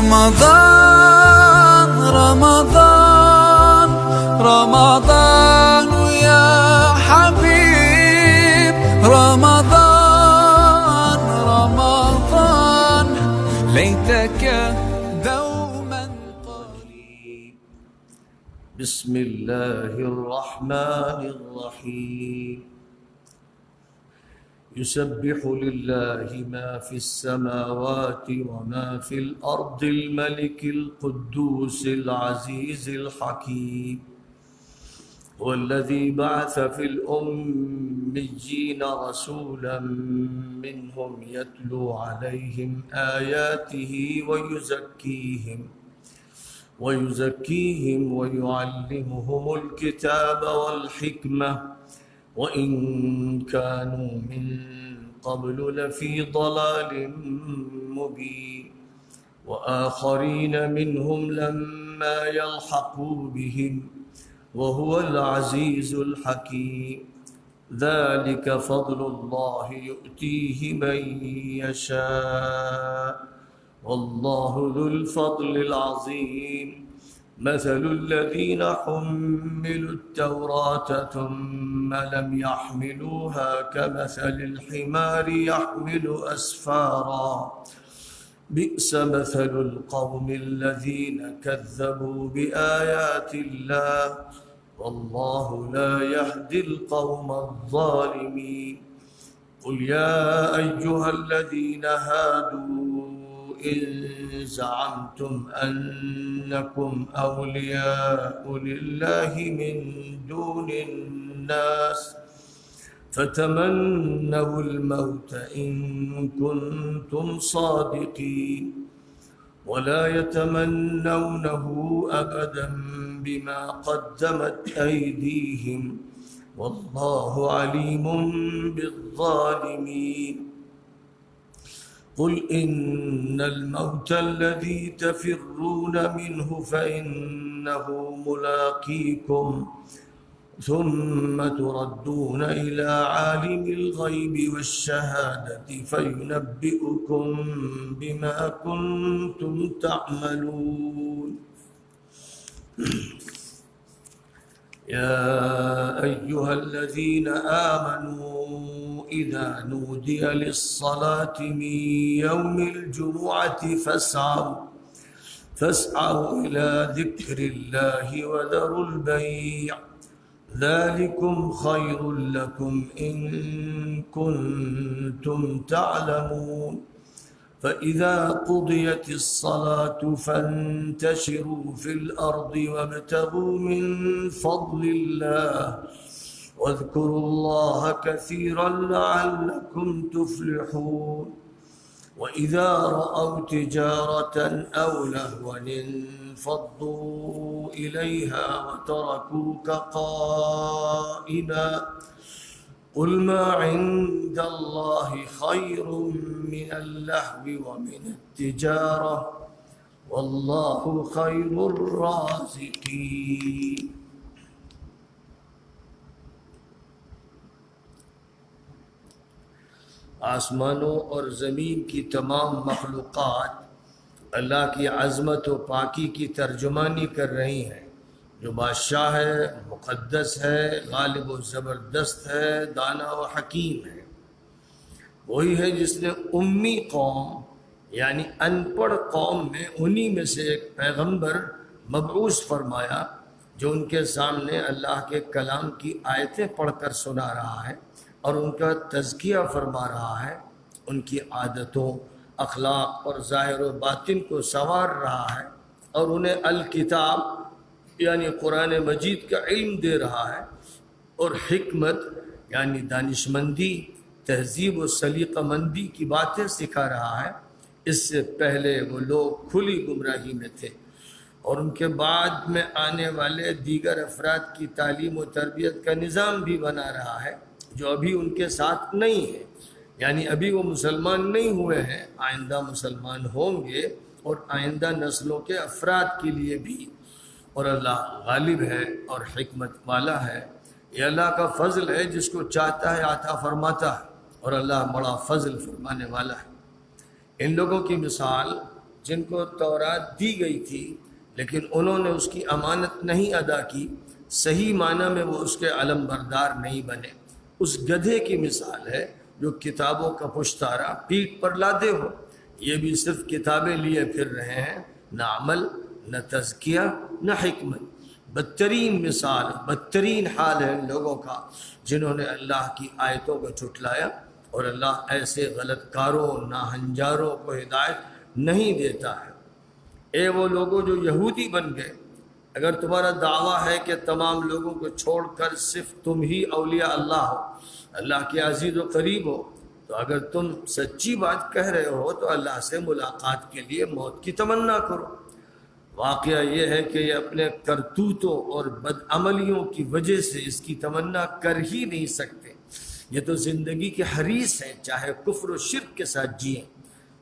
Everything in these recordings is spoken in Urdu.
رمضان رمضان رمضان يا حبيب رمضان رمضان ليتك دوما قريب. بسم الله الرحمن الرحيم. يسبح لله ما في السماوات وما في الأرض الملك القدوس العزيز الحكيم. هو الذي بعث في الأميين رسولا منهم يتلو عليهم آياته ويزكيهم ويعلمهم الكتاب والحكمة وإن كانوا من قبل لفي ضلال مبين. وآخرين منهم لما يلحقوا بهم وهو العزيز الحكيم. ذلك فضل الله يؤتيه من يشاء والله ذو الفضل العظيم. مثل الذين حملوا التوراة ثم لم يحملوها كمثل الحمار يحمل أسفارا. بئس مثل القوم الذين كذبوا بآيات الله والله لا يهدي القوم الظالمين. قل يا أيها الذين هادوا إن زعمتم أنكم أولياء لله من دون الناس فتمنوا الموت إن كنتم صادقين ولا يتمنونه أبدا بما قدمت أيديهم والله عليم بالظالمين. قل إن الموت الذي تفرون منه فإنه ملاقيكم ثم تردون إلى عالم الغيب والشهادة فينبئكم بما كنتم تعملون. يا أيها الذين آمنوا إذا نودي للصلاة من يوم الجمعة فاسعوا إلى ذكر الله وذروا البيع ذلكم خير لكم إن كنتم تعلمون. فإذا قضيت الصلاة فانتشروا في الأرض وابتغوا من فضل الله واذكروا الله كثيرا لعلكم تفلحون. وإذا رأوا تجارة أو لهوا انفضوا إليها وتركوك قائما. قل ما عند الله خير من اللهو ومن التجارة والله خير الرازقين. آسمانوں اور زمین کی تمام مخلوقات اللہ کی عظمت و پاکی کی ترجمانی کر رہی ہیں. جو بادشاہ ہے، مقدس ہے، غالب و زبردست ہے، دانا و حکیم ہے. وہی ہے جس نے امی قوم یعنی ان پڑھ قوم میں انہی میں سے ایک پیغمبر مبعوث فرمایا جو ان کے سامنے اللہ کے کلام کی آیتیں پڑھ کر سنا رہا ہے اور ان کا تزکیہ فرما رہا ہے، ان کی عادتوں، اخلاق اور ظاہر و باطن کو سنوار رہا ہے اور انہیں الکتاب یعنی قرآن مجید کا علم دے رہا ہے اور حکمت یعنی دانشمندی، تہذیب و سلیقہ مندی کی باتیں سکھا رہا ہے. اس سے پہلے وہ لوگ کھلی گمراہی میں تھے اور ان کے بعد میں آنے والے دیگر افراد کی تعلیم و تربیت کا نظام بھی بنا رہا ہے جو ابھی ان کے ساتھ نہیں ہے، یعنی ابھی وہ مسلمان نہیں ہوئے ہیں، آئندہ مسلمان ہوں گے اور آئندہ نسلوں کے افراد کے لیے بھی. اور اللہ غالب ہے اور حکمت والا ہے. یہ اللہ کا فضل ہے، جس کو چاہتا ہے عطا فرماتا ہے اور اللہ بڑا فضل فرمانے والا ہے. ان لوگوں کی مثال جن کو تورات دی گئی تھی لیکن انہوں نے اس کی امانت نہیں ادا کی، صحیح معنی میں وہ اس کے علم بردار نہیں بنے، اس گدھے کی مثال ہے جو کتابوں کا پشتارا پیٹھ پر لادے ہو، یہ بھی صرف کتابیں لیے پھر رہے ہیں، نہ عمل، نہ تزکیہ، نہ حکمت۔ بدترین مثال، بدترین حال ہے ان لوگوں کا جنہوں نے اللہ کی آیتوں کو جھٹلایا، اور اللہ ایسے غلط کاروں، ناہنجاروں کو ہدایت نہیں دیتا ہے۔ اے وہ لوگوں جو یہودی بن گئے، اگر تمہارا دعویٰ ہے کہ تمام لوگوں کو چھوڑ کر صرف تم ہی اولیاء اللہ ہو، اللہ کے عزیز و قریب ہو، تو اگر تم سچی بات کہہ رہے ہو تو اللہ سے ملاقات کے لیے موت کی تمنا کرو۔ واقعہ یہ ہے کہ یہ اپنے کرتوتوں اور بدعملیوں کی وجہ سے اس کی تمنا کر ہی نہیں سکتے، یہ تو زندگی کے حریص ہیں، چاہے کفر و شرک کے ساتھ جئیں،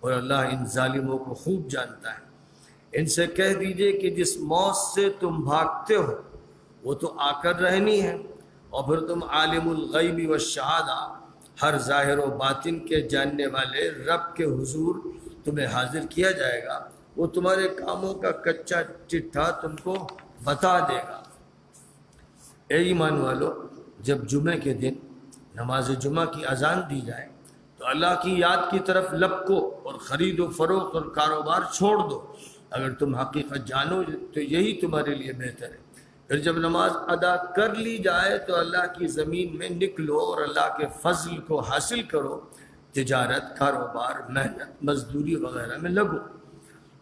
اور اللہ ان ظالموں کو خوب جانتا ہے۔ ان سے کہہ دیجئے کہ جس موت سے تم بھاگتے ہو وہ تو آ کر رہنی ہے، اور پھر تم عالم الغیب والشہادہ، ہر ظاہر و باطن کے جاننے والے رب کے حضور تمہیں حاضر کیا جائے گا، وہ تمہارے کاموں کا کچا چٹھا تم کو بتا دے گا۔ اے ایمان والو، جب جمعے کے دن نماز جمعہ کی اذان دی جائے تو اللہ کی یاد کی طرف لپکو اور خرید و فروخت اور کاروبار چھوڑ دو، اگر تم حقیقت جانو تو یہی تمہارے لیے بہتر ہے۔ پھر جب نماز ادا کر لی جائے تو اللہ کی زمین میں نکلو اور اللہ کے فضل کو حاصل کرو، تجارت، کاروبار، محنت، مزدوری وغیرہ میں لگو،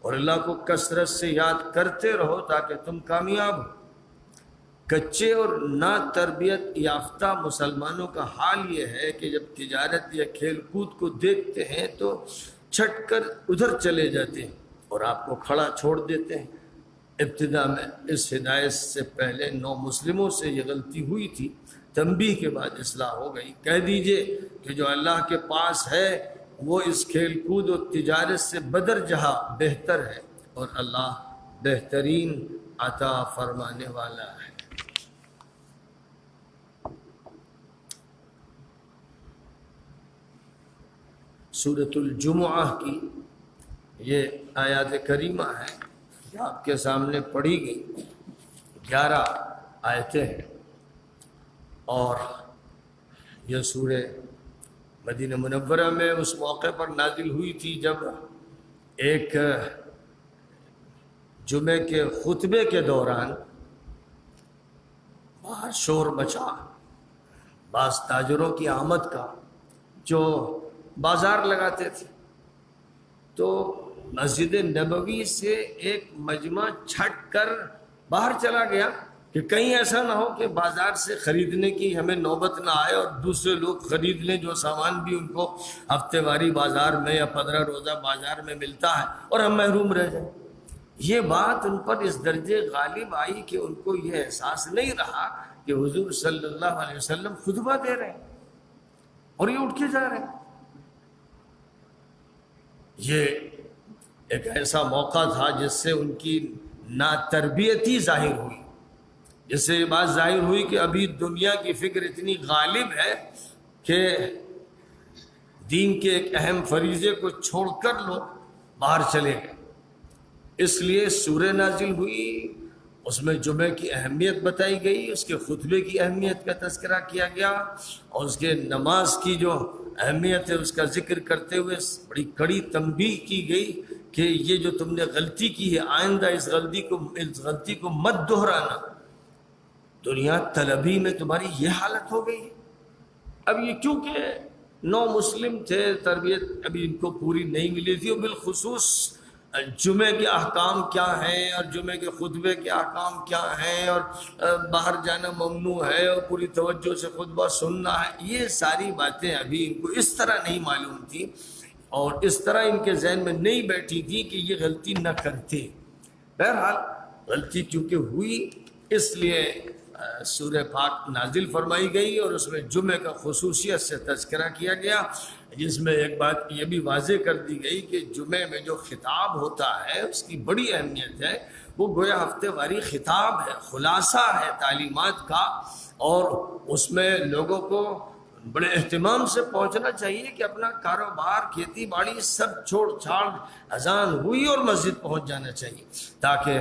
اور اللہ کو کثرت سے یاد کرتے رہو تاکہ تم کامیاب ہو۔ کچے اور نا تربیت یافتہ مسلمانوں کا حال یہ ہے کہ جب تجارت یا کھیل کود کو دیکھتے ہیں تو چھٹ کر ادھر چلے جاتے ہیں اور آپ کو کھڑا چھوڑ دیتے ہیں۔ ابتدا میں اس ہدایت سے پہلے 9 مسلموں سے یہ غلطی ہوئی تھی، تنبیہ کے بعد اصلاح ہو گئی۔ کہہ دیجئے کہ جو اللہ کے پاس ہے وہ اس کھیل کود و تجارت سے بدر جہاں بہتر ہے، اور اللہ بہترین عطا فرمانے والا ہے۔ سورۃ الجمعہ کی یہ آیات کریمہ ہے کہ آپ کے سامنے پڑھی گئی 11 آیتیں ہیں، اور یہ سورہ مدینہ منورہ میں اس موقع پر نازل ہوئی تھی جب ایک جمعے کے خطبے کے دوران باہر شور مچا، بعض تاجروں کی آمد کا جو بازار لگاتے تھے، تو مسجد نبوی سے ایک مجمع چھٹ کر باہر چلا گیا کہ کہیں ایسا نہ ہو کہ بازار سے خریدنے کی ہمیں نوبت نہ آئے اور دوسرے لوگ خرید لیں جو سامان بھی ان کو ہفتے واری بازار میں یا 15 روزہ بازار میں ملتا ہے اور ہم محروم رہ جائیں۔ یہ بات ان پر اس درجے غالب آئی کہ ان کو یہ احساس نہیں رہا کہ حضور صلی اللہ علیہ وسلم خطبہ دے رہے ہیں اور یہ اٹھ کے جا رہے ہیں۔ یہ ایک ایسا موقع تھا جس سے ان کی ناتربیتی ظاہر ہوئی، جس سے یہ بات ظاہر ہوئی کہ ابھی دنیا کی فکر اتنی غالب ہے کہ دین کے ایک اہم فریضے کو چھوڑ کر لوگ باہر چلے گئے۔ اس لیے سورہ نازل ہوئی، اس میں جمعے کی اہمیت بتائی گئی، اس کے خطبے کی اہمیت کا تذکرہ کیا گیا، اور اس کے نماز کی جو اہمیت ہے اس کا ذکر کرتے ہوئے بڑی کڑی تنبیہ کی گئی کہ یہ جو تم نے غلطی کی ہے آئندہ اس غلطی کو مت دہرانا۔ دنیا طلبی میں تمہاری یہ حالت ہو گئی ہے۔ اب یہ کیونکہ 9 مسلم تھے، تربیت ابھی ان کو پوری نہیں ملی تھی، اور بالخصوص جمعے کے احکام کیا ہیں اور جمعے کے خطبے کے احکام کیا ہیں اور باہر جانا ممنوع ہے اور پوری توجہ سے خطبہ سننا ہے، یہ ساری باتیں ابھی ان کو اس طرح نہیں معلوم تھی اور اس طرح ان کے ذہن میں نہیں بیٹھی تھی کہ یہ غلطی نہ کرتے۔ بہرحال غلطی کیونکہ ہوئی اس لیے سورہ پاک نازل فرمائی گئی، اور اس میں جمعے کا خصوصیت سے تذکرہ کیا گیا، جس میں ایک بات یہ بھی واضح کر دی گئی کہ جمعے میں جو خطاب ہوتا ہے اس کی بڑی اہمیت ہے، وہ گویا ہفتے واری خطاب ہے، خلاصہ ہے تعلیمات کا، اور اس میں لوگوں کو بڑے اہتمام سے پہنچنا چاہیے کہ اپنا کاروبار کھیتی باڑی سب چھوڑ چھاڑ اذان ہوئی اور مسجد پہنچ جانا چاہیے تاکہ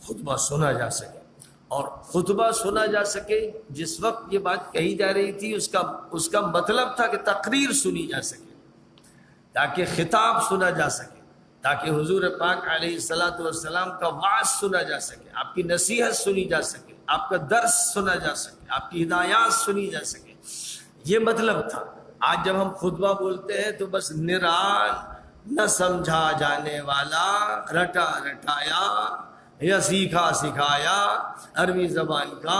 خطبہ سنا جا سکے. اور خطبہ سنا جا سکے، جس وقت یہ بات کہی جا رہی تھی اس کا مطلب تھا کہ تقریر سنی جا سکے، تاکہ خطاب سنا جا سکے، تاکہ حضور پاک علیہ الصلاۃ والسلام کا وعظ سنا جا سکے، آپ کی نصیحت سنی جا سکے، آپ کا درس سنا جا سکے، آپ کی ہدایات سنی جا سکے. یہ مطلب تھا. آج جب ہم خطبہ بولتے ہیں تو بس نران نہ سمجھا جانے والا، رٹا رٹایا یا سیکھا سکھایا عربی زبان کا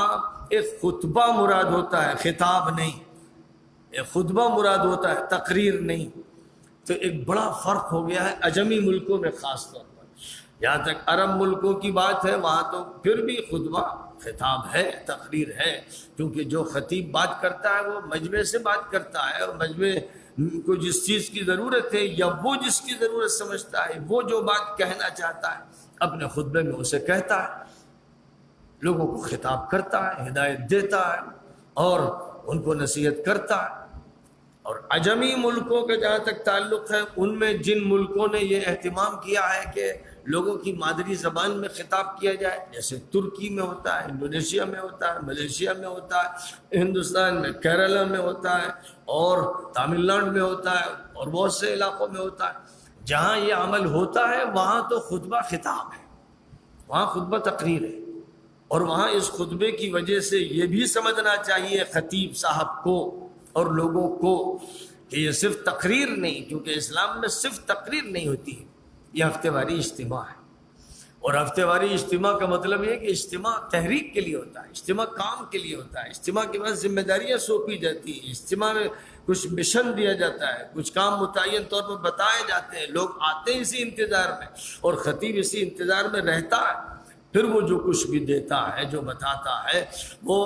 ایک خطبہ مراد ہوتا ہے، خطاب نہیں. ایک خطبہ مراد ہوتا ہے، تقریر نہیں. تو ایک بڑا فرق ہو گیا ہے عجمی ملکوں میں خاص طور پر. جہاں تک عرب ملکوں کی بات ہے وہاں تو پھر بھی خطبہ خطاب ہے، تقریر ہے، کیونکہ جو خطیب بات کرتا ہے وہ مجمع سے بات کرتا ہے، اور مجمع کو جس چیز کی ضرورت ہے یا وہ جس کی ضرورت سمجھتا ہے، وہ جو بات کہنا چاہتا ہے اپنے خطبے میں اسے کہتا ہے، لوگوں کو خطاب کرتا ہے، ہدایت دیتا ہے اور ان کو نصیحت کرتا ہے. اور عجمی ملکوں کا جہاں تک تعلق ہے، ان میں جن ملکوں نے یہ اہتمام کیا ہے کہ لوگوں کی مادری زبان میں خطاب کیا جائے، جیسے ترکی میں ہوتا ہے، انڈونیشیا میں ہوتا ہے، ملیشیا میں ہوتا ہے، ہندوستان میں کیرلا میں ہوتا ہے، اور تامل ناڈو میں ہوتا ہے، اور بہت سے علاقوں میں ہوتا ہے. جہاں یہ عمل ہوتا ہے وہاں تو خطبہ خطاب ہے، وہاں خطبہ تقریر ہے. اور وہاں اس خطبے کی وجہ سے یہ بھی سمجھنا چاہیے خطیب صاحب کو اور لوگوں کو کہ یہ صرف تقریر نہیں، کیونکہ اسلام میں صرف تقریر نہیں ہوتی ہے، یہ ہفتے واری اجتماع ہے. اور ہفتے واری اجتماع کا مطلب یہ ہے کہ اجتماع تحریک کے لیے ہوتا ہے، اجتماع کام کے لیے ہوتا ہے، اجتماع کے بعد ذمہ داریاں سونپی جاتی ہیں، اجتماع میں کچھ مشن دیا جاتا ہے، کچھ کام متعین طور پر بتائے جاتے ہیں، لوگ آتے ہیں اسی انتظار میں، اور خطیب اسی انتظار میں رہتا ہے. پھر وہ جو کچھ بھی دیتا ہے، جو بتاتا ہے، وہ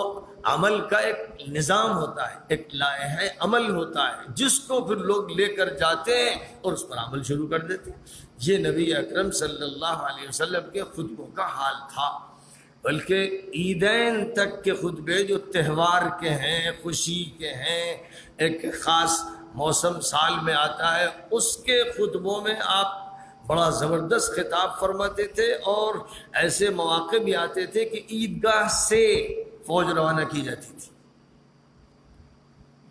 عمل کا ایک نظام ہوتا ہے، ایک لائحہ عمل ہوتا ہے، جس کو پھر لوگ لے کر جاتے ہیں اور اس پر عمل شروع کر دیتے ہیں. یہ نبی اکرم صلی اللہ علیہ وسلم کے خطبوں کا حال تھا. بلکہ عیدین تک کے خطبے جو تہوار کے ہیں، خوشی کے ہیں، ایک خاص موسم سال میں آتا ہے، اس کے خطبوں میں آپ بڑا زبردست خطاب فرماتے تھے. اور ایسے مواقع بھی آتے تھے کہ عیدگاہ سے فوج روانہ کی جاتی تھی،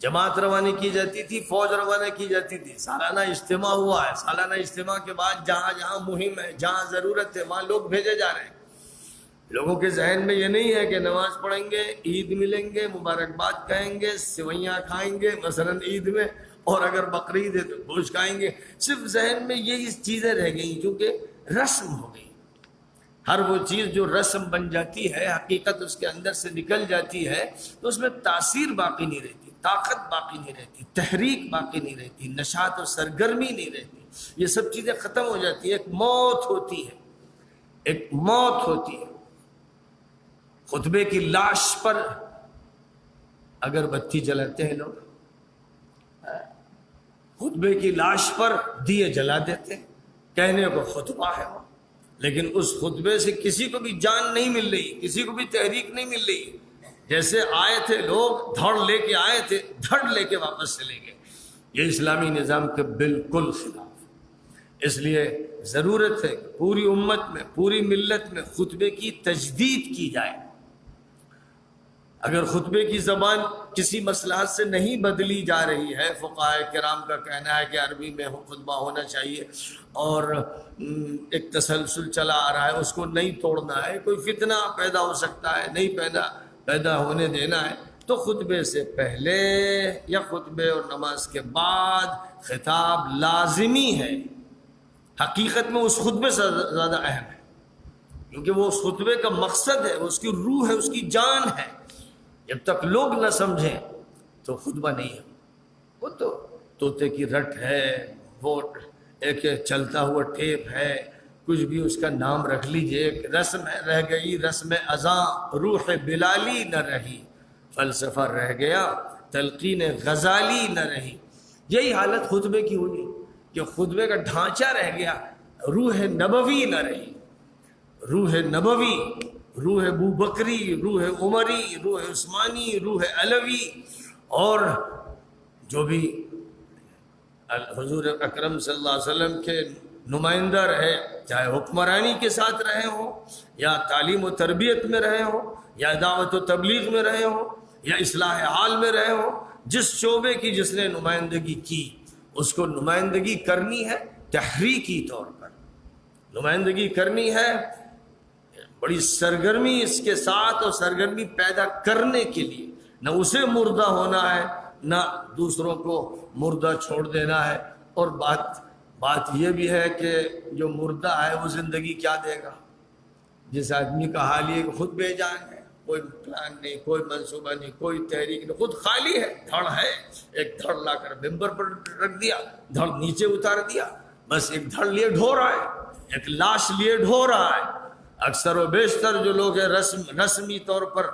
جماعت روانہ کی جاتی تھی، فوج روانہ کی جاتی تھی. سالانہ اجتماع ہوا ہے، سالانہ اجتماع کے بعد جہاں جہاں مہم ہے، جہاں ضرورت ہے، وہاں لوگ بھیجے جا رہے ہیں. لوگوں کے ذہن میں یہ نہیں ہے کہ نماز پڑھیں گے، عید ملیں گے، مبارکباد کہیں گے، سوئیاں کھائیں گے مثلا عید میں، اور اگر بقرعید ہے تو گوشت کھائیں گے. صرف ذہن میں یہی چیزیں رہ گئیں کیونکہ رسم ہو گئی. ہر وہ چیز جو رسم بن جاتی ہے، حقیقت اس کے اندر سے نکل جاتی ہے، تو اس میں تاثیر باقی نہیں رہتی، طاقت باقی نہیں رہتی، تحریک باقی نہیں رہتی، نشاط و سرگرمی نہیں رہتی. یہ سب چیزیں ختم ہو جاتی ہیں. ایک موت ہوتی ہے، ایک موت ہوتی ہے. خطبے کی لاش پر اگر بتی جلاتے ہیں لوگ، خطبے کی لاش پر دیے جلا دیتے ہیں، کہنے کو خطبہ ہے وہ، لیکن اس خطبے سے کسی کو بھی جان نہیں مل رہی، کسی کو بھی تحریک نہیں مل رہی. جیسے آئے تھے لوگ، دھڑ لے کے آئے تھے، دھڑ لے کے واپس چلے گئے. یہ اسلامی نظام کے بالکل خلاف. اس لیے ضرورت ہے کہ پوری امت میں، پوری ملت میں خطبے کی تجدید کی جائے. اگر خطبے کی زبان کسی مصلحت سے نہیں بدلی جا رہی ہے، فقہائے کرام کا کہنا ہے کہ عربی میں خطبہ ہونا چاہیے، اور ایک تسلسل چلا آ رہا ہے، اس کو نہیں توڑنا ہے، کوئی فتنہ پیدا ہو سکتا ہے، نہیں پیدا ہونے دینا ہے، تو خطبے سے پہلے یا خطبے اور نماز کے بعد خطاب لازمی ہے. حقیقت میں اس خطبے سے زیادہ اہم ہے، کیونکہ وہ اس خطبے کا مقصد ہے، اس کی روح ہے، اس کی جان ہے. جب تک لوگ نہ سمجھیں تو خطبہ نہیں ہے. وہ تو طوطے کی رٹ ہے، وہ ایک چلتا ہوا ٹیپ ہے، کچھ بھی اس کا نام رکھ لیجئے. ایک رسم رہ گئی، رسم اذاں، روح بلالی نہ رہی، فلسفہ رہ گیا، تلقین غزالی نہ رہی. یہی حالت خطبے کی ہوئی کہ خطبے کا ڈھانچہ رہ گیا، روح نبوی نہ رہی. روح نبوی، روح ابو بکری، روح عمری، روح عثمانی، روح علوی، اور جو بھی حضور اکرم صلی اللہ علیہ وسلم کے نمائندہ رہے، چاہے حکمرانی کے ساتھ رہے ہوں یا تعلیم و تربیت میں رہے ہوں یا دعوت و تبلیغ میں رہے ہوں یا اصلاح حال میں رہے ہوں، جس شعبے کی جس نے نمائندگی کی اس کو نمائندگی کرنی ہے تحریکی طور پر، نمائندگی کرنی ہے بڑی سرگرمی اس کے ساتھ، اور سرگرمی پیدا کرنے کے لیے، نہ اسے مردہ ہونا ہے نہ دوسروں کو مردہ چھوڑ دینا ہے۔ اور بات یہ بھی ہے کہ جو مردہ ہے وہ زندگی کیا دے گا؟ جس آدمی کا حال یہ کہ خود بے جان ہے، کوئی پلان نہیں، کوئی منصوبہ نہیں، کوئی تحریک نہیں، خود خالی ہے، دھڑ ہے، ایک دھڑ لا کر ممبر پر رکھ دیا، دھڑ نیچے اتار دیا، بس ایک دھڑ لیے ڈھو رہا ہے، ایک لاش لیے ڈھو رہا ہے۔ اکثر و بیشتر جو لوگ ہیں رسمی طور پر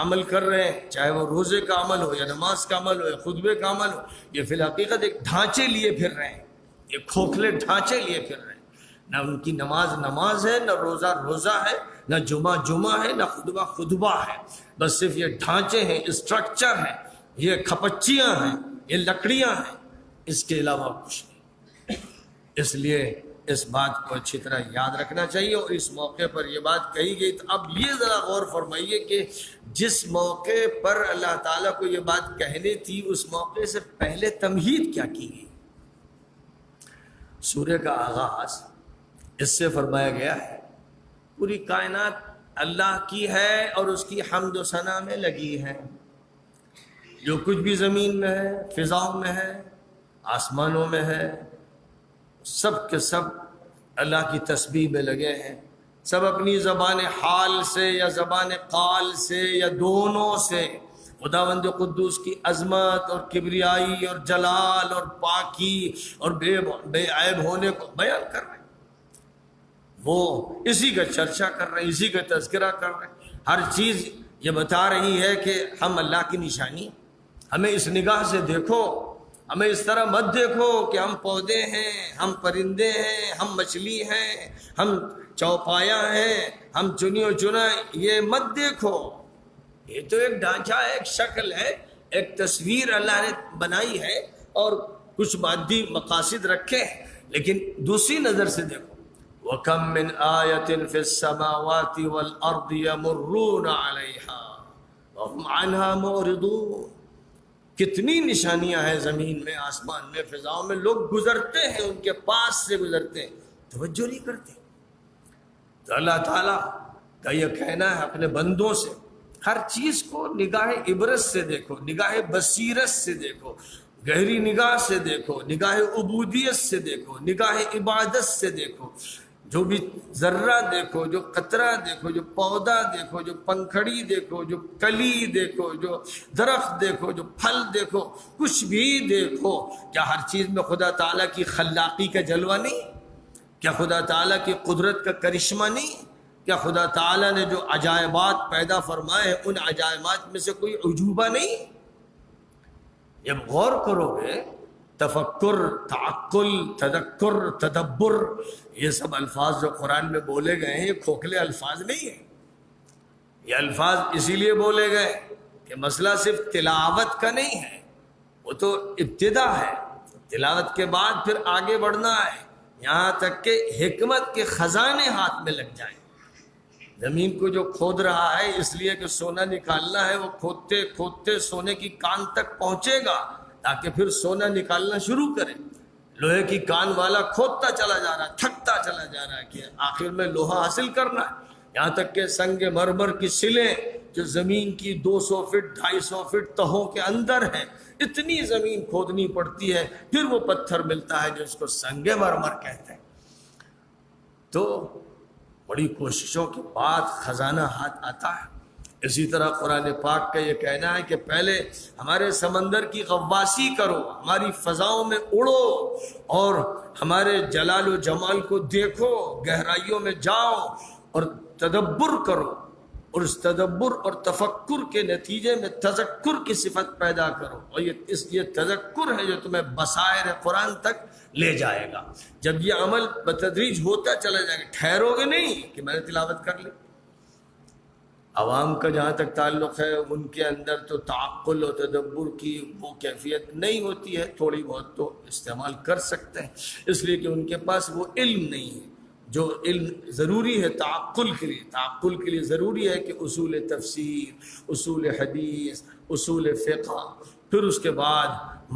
عمل کر رہے ہیں، چاہے وہ روزے کا عمل ہو یا نماز کا عمل ہو یا خطبے کا عمل ہو، یہ فی الحقیقت ایک ڈھانچے لیے پھر رہے ہیں، ایک کھوکھلے ڈھانچے لیے پھر رہے ہیں۔ نہ ان کی نماز ہے، نہ روزہ ہے، نہ جمعہ ہے، نہ خطبہ ہے، بس صرف یہ ڈھانچے ہیں، اسٹرکچر ہیں، یہ کھپچیاں ہیں، یہ لکڑیاں ہیں، اس کے علاوہ کچھ نہیں۔ اس لیے اس بات کو اچھی طرح یاد رکھنا چاہیے، اور اس موقع پر یہ بات کہی گئی۔ تو اب یہ ذرا غور فرمائیے کہ جس موقع پر اللہ تعالیٰ کو یہ بات کہنی تھی اس موقع سے پہلے تمہید کیا کی گئی؟ سورہ کا آغاز اس سے فرمایا گیا ہے پوری کائنات اللہ کی ہے اور اس کی حمد و ثنا میں لگی ہے، جو کچھ بھی زمین میں ہے، فضاؤں میں ہے، آسمانوں میں ہے، سب کے سب اللہ کی تسبیح میں لگے ہیں، سب اپنی زبان حال سے یا زبان قال سے یا دونوں سے خداوند قدوس کی عظمت اور کبریائی اور جلال اور پاکی اور بے عیب ہونے کو بیان کر رہے ہیں، وہ اسی کا چرچا کر رہے ہیں، اسی کا تذکرہ کر رہے ہیں۔ ہر چیز یہ بتا رہی ہے کہ ہم اللہ کی نشانی، ہمیں اس نگاہ سے دیکھو، ہمیں اس طرح مت دیکھو کہ ہم پودے ہیں، ہم پرندے ہیں، ہم مچھلی ہیں، ہم چوپایا ہیں، ہم چنی و چنا، یہ مت دیکھو۔ یہ تو ایک ڈھانچہ ہے، ایک شکل ہے، ایک تصویر اللہ نے بنائی ہے اور کچھ مادی مقاصد رکھے ہیں، لیکن دوسری نظر سے دیکھو۔ وَكَم مِّنْ آيَةٍ فِي السَّمَاوَاتِ وَالْأَرْضِ يَمُرُّونَ عَلَيْهَا وَهُمْ عَنْهَا مُعْرِضُونَ، کتنی نشانیاں ہیں زمین میں، آسمان میں، فضاؤں میں، لوگ گزرتے ہیں، ان کے پاس سے گزرتے ہیں، توجہ نہیں کرتے۔ تو اللہ تعالیٰ کا یہ کہنا ہے اپنے بندوں سے، ہر چیز کو نگاہ عبرت سے دیکھو، نگاہ بصیرت سے دیکھو، گہری نگاہ سے دیکھو، نگاہ عبودیت سے دیکھو، نگاہ عبادت سے دیکھو، جو بھی ذرہ دیکھو، جو قطرہ دیکھو، جو پودا دیکھو، جو پنکھڑی دیکھو، جو کلی دیکھو، جو درخت دیکھو، جو پھل دیکھو، کچھ بھی دیکھو، کیا ہر چیز میں خدا تعالیٰ کی خلاقی کا جلوہ نہیں؟ کیا خدا تعالیٰ کی قدرت کا کرشمہ نہیں؟ کیا خدا تعالیٰ نے جو عجائبات پیدا فرمائے ہیں ان عجائبات میں سے کوئی عجوبہ نہیں؟ جب غور کرو گے، تفکر، تعقل، تذکر، تدبر، یہ سب الفاظ جو قرآن میں بولے گئے ہیں یہ کھوکھلے الفاظ نہیں ہیں، یہ الفاظ اسی لیے بولے گئے کہ مسئلہ صرف تلاوت کا نہیں ہے، وہ تو ابتدا ہے، تلاوت کے بعد پھر آگے بڑھنا ہے، یہاں تک کہ حکمت کے خزانے ہاتھ میں لگ جائیں۔ زمین کو جو کھود رہا ہے اس لیے کہ سونا نکالنا ہے، وہ کھودتے کھودتے سونے کی کان تک پہنچے گا تاکہ پھر سونا نکالنا شروع کرے۔ لوہے کی کان والا کھودتا چلا جا رہا ہے، تھکتا چلا جا رہا ہے کہ آخر میں لوہا حاصل کرنا ہے، یہاں تک کہ سنگ مرمر کی سلیں جو زمین کی 200 فٹ 250 فٹ تہوں کے اندر ہیں، اتنی زمین کھودنی پڑتی ہے، پھر وہ پتھر ملتا ہے جو اس کو سنگ مرمر کہتے ہیں۔ تو بڑی کوششوں کے بعد خزانہ ہاتھ آتا ہے۔ اسی طرح قرآن پاک کا یہ کہنا ہے کہ پہلے ہمارے سمندر کی غواصی کرو، ہماری فضاؤں میں اڑو اور ہمارے جلال و جمال کو دیکھو، گہرائیوں میں جاؤ اور تدبر کرو، اور اس تدبر اور تفکر کے نتیجے میں تذکر کی صفت پیدا کرو، اور یہ تذکر ہے جو تمہیں بصائر قرآن تک لے جائے گا۔ جب یہ عمل بتدریج ہوتا چلا جائے گا، ٹھہرو گے نہیں کہ میں نے تلاوت کر لی، عوام کا جہاں تک تعلق ہے ان کے اندر تو تعقل و تدبر کی وہ کیفیت نہیں ہوتی ہے، تھوڑی بہت تو استعمال کر سکتے ہیں، اس لیے کہ ان کے پاس وہ علم نہیں ہے جو علم ضروری ہے تعقل کے لیے۔ تعقل کے لیے ضروری ہے کہ اصول تفسیر، اصول حدیث، اصول فقہ، پھر اس کے بعد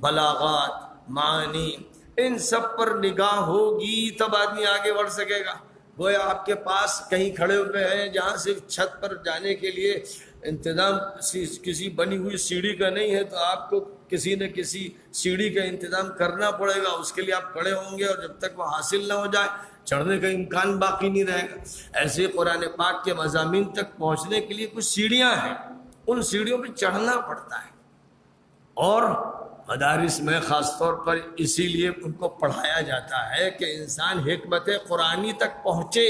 بلاغات، معانی، ان سب پر نگاہ ہوگی تب آدمی آگے بڑھ سکے گا۔ گویا آپ کے پاس کہیں کھڑے ہوئے ہیں جہاں صرف چھت پر جانے کے لیے انتظام کسی بنی ہوئی سیڑھی کا نہیں ہے، تو آپ کو کسی نہ کسی سیڑھی کا انتظام کرنا پڑے گا، اس کے لیے آپ کھڑے ہوں گے، اور جب تک وہ حاصل نہ ہو جائے چڑھنے کا امکان باقی نہیں رہے گا۔ ایسے قرآن پاک کے مضامین تک پہنچنے کے لیے کچھ سیڑھیاں ہیں، ان سیڑھیوں پہ چڑھنا پڑتا ہے، اور مدارس میں خاص طور پر اسی لیے ان کو پڑھایا جاتا ہے کہ انسان حکمت قرآنی تک پہنچے۔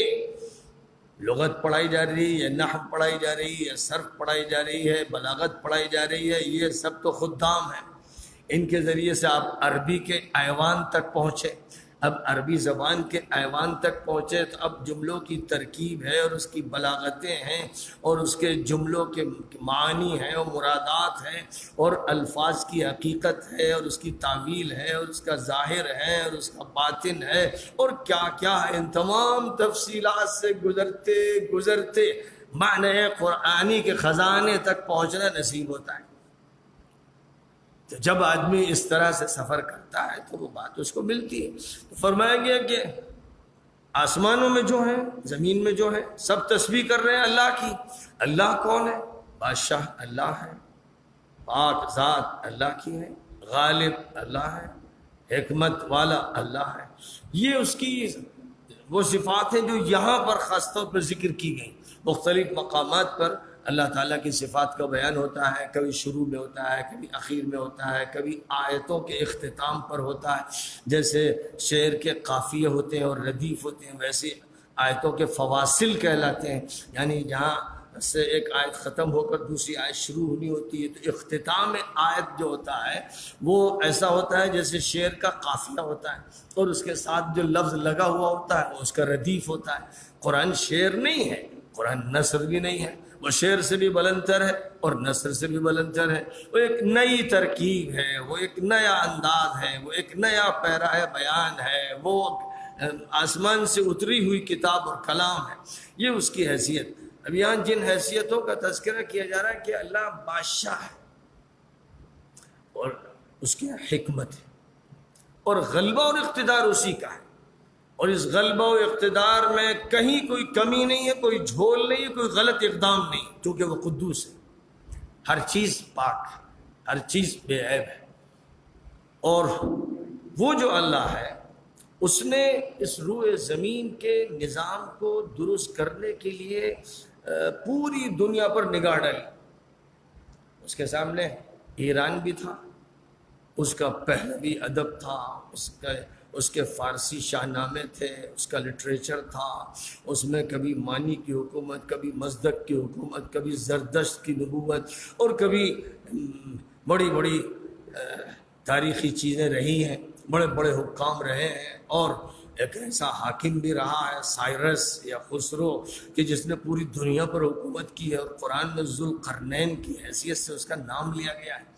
لغت پڑھائی جا رہی ہے، نحو پڑھائی جا رہی ہے، صرف پڑھائی جا رہی ہے، بلاغت پڑھائی جا رہی ہے، یہ سب تو خدام ہیں، ان کے ذریعے سے آپ عربی کے ایوان تک پہنچے۔ اب عربی زبان کے ایوان تک پہنچے تو اب جملوں کی ترکیب ہے اور اس کی بلاغتیں ہیں اور اس کے جملوں کے معانی ہیں اور مرادات ہیں اور الفاظ کی حقیقت ہے اور اس کی تعویل ہے اور اس کا ظاہر ہے اور اس کا باطن ہے اور کیا کیا ہے۔ ان تمام تفصیلات سے گزرتے گزرتے معنی قرآنی کے خزانے تک پہنچنا نصیب ہوتا ہے۔ تو جب آدمی اس طرح سے سفر کرتا ہے تو وہ بات اس کو ملتی ہے۔ تو فرمایا گیا کہ آسمانوں میں جو ہیں، زمین میں جو ہے، سب تسبیح کر رہے ہیں اللہ کی۔ اللہ کون ہے؟ بادشاہ اللہ ہے، پاک ذات اللہ کی ہے، غالب اللہ ہے، حکمت والا اللہ ہے۔ یہ اس کی وہ صفات ہیں جو یہاں پر خاص طور پر ذکر کی گئیں۔ مختلف مقامات پر اللہ تعالیٰ کی صفات کا بیان ہوتا ہے، کبھی شروع میں ہوتا ہے، کبھی اخیر میں ہوتا ہے، کبھی آیتوں کے اختتام پر ہوتا ہے، جیسے شعر کے قافیے ہوتے ہیں اور ردیف ہوتے ہیں، ویسے آیتوں کے فواصل کہلاتے ہیں، یعنی جہاں سے ایک آیت ختم ہو کر دوسری آیت شروع ہونی ہوتی ہے، تو اختتام آیت جو ہوتا ہے وہ ایسا ہوتا ہے جیسے شعر کا قافیہ ہوتا ہے اور اس کے ساتھ جو لفظ لگا ہوا ہوتا ہے وہ اس کا ردیف ہوتا ہے۔ قرآن شعر نہیں ہے، قرآن نثر بھی نہیں ہے، وہ شعر سے بھی بلند تر ہے اور نثر سے بھی بلند تر ہے۔ وہ ایک نئی ترکیب ہے، وہ ایک نیا انداز ہے، وہ ایک نیا پیرا بیان ہے، وہ آسمان سے اتری ہوئی کتاب اور کلام ہے، یہ اس کی حیثیت۔ اب یہاں جن حیثیتوں کا تذکرہ کیا جا رہا ہے کہ اللہ بادشاہ ہے اور اس کی حکمت ہے اور غلبہ اور اقتدار اسی کا ہے، اور اس غلبہ و اقتدار میں کہیں کوئی کمی نہیں ہے، کوئی جھول نہیں ہے، کوئی غلط اقدام نہیں، کیونکہ وہ قدوس ہے، ہر چیز پاک ہے، ہر چیز بے عیب ہے۔ اور وہ جو اللہ ہے اس نے اس روئے زمین کے نظام کو درست کرنے کے لیے پوری دنیا پر نگاہ ڈالی۔ اس کے سامنے ایران بھی تھا، اس کا پہلوی ادب تھا، اس کے فارسی شاہ نامے تھے، اس کا لٹریچر تھا، اس میں کبھی مانی کی حکومت، کبھی مزدک کی حکومت، کبھی زردشت کی نبوت، اور کبھی بڑی بڑی تاریخی چیزیں رہی ہیں، بڑے بڑے حکام رہے ہیں، اور ایک ایسا حاکم بھی رہا ہے سائرس یا خسرو کہ جس نے پوری دنیا پر حکومت کی ہے، اور قرآن میں ذوالقرنین کی حیثیت سے اس کا نام لیا گیا ہے۔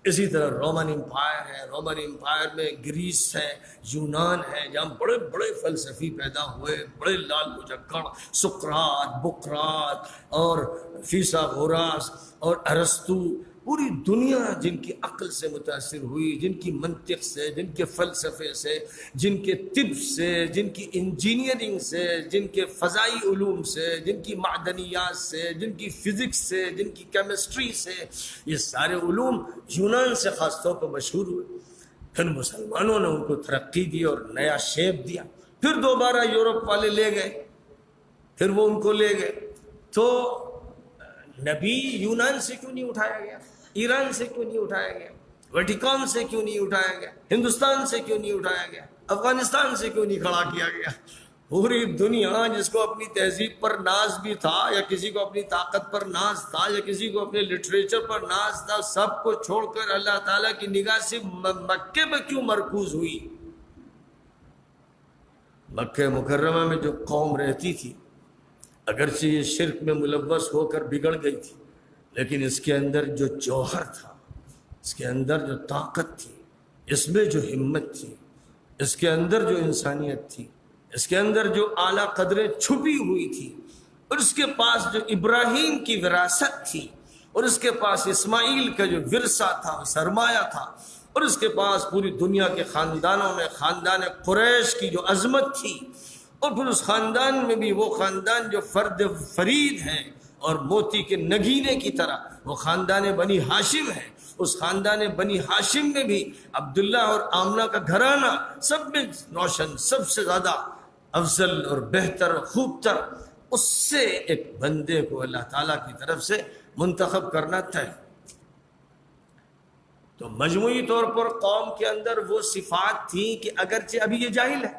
اسی طرح رومن امپائر ہے، رومن امپائر میں گریس ہے، یونان ہے، جہاں بڑے بڑے فلسفی پیدا ہوئے، بڑے لال مجکڑ، سقراط، بقراط اور فیثاغورس اور ارسطو، پوری دنیا جن کی عقل سے متاثر ہوئی، جن کی منطق سے، جن کے فلسفے سے، جن کے طب سے، جن کی انجینئرنگ سے، جن کے فضائی علوم سے، جن کی معدنیات سے، جن کی فزکس سے، جن کی کیمسٹری سے، یہ سارے علوم یونان سے خاص طور پر مشہور ہوئے۔ پھر مسلمانوں نے ان کو ترقی دی اور نیا شیپ دیا، پھر دوبارہ یورپ والے لے گئے، پھر وہ ان کو لے گئے۔ تو نبی یونان سے کیوں نہیں اٹھایا گیا؟ ایران سے کیوں نہیں اٹھایا گیا؟ ویٹیکان سے کیوں نہیں اٹھایا گیا؟ ہندوستان سے کیوں نہیں اٹھایا گیا؟ افغانستان سے کیوں نہیں کھڑا کیا گیا؟ پوری دنیا جس کو اپنی تہذیب پر ناز بھی تھا، یا کسی کو اپنی طاقت پر ناز تھا، یا کسی کو اپنے لٹریچر پر ناز تھا، سب کو چھوڑ کر اللہ تعالیٰ کی نگاہ صرف مکے پہ کیوں مرکوز ہوئی؟ مکہ مکرمہ میں جو قوم رہتی تھی اگرچہ یہ شرک میں ملوث ہو کر بگڑ گئی تھی، لیکن اس کے اندر جو جوہر تھا، اس کے اندر جو طاقت تھی، اس میں جو ہمت تھی، اس کے اندر جو انسانیت تھی، اس کے اندر جو اعلیٰ قدریں چھپی ہوئی تھی، اور اس کے پاس جو ابراہیم کی وراثت تھی، اور اس کے پاس اسماعیل کا جو ورثہ تھا، سرمایہ تھا، اور اس کے پاس پوری دنیا کے خاندانوں میں خاندان قریش کی جو عظمت تھی، اور پھر اس خاندان میں بھی وہ خاندان جو فرد فرید ہیں اور موتی کے نگینے کی طرح وہ خاندان بنی ہاشم ہے، اس خاندان بنی ہاشم میں بھی عبداللہ اور آمنہ کا گھرانہ سب میں روشن، سب سے زیادہ افضل اور بہتر اور خوب تر، اس سے ایک بندے کو اللہ تعالیٰ کی طرف سے منتخب کرنا طے۔ تو مجموعی طور پر قوم کے اندر وہ صفات تھیں کہ اگرچہ ابھی یہ جاہل ہے،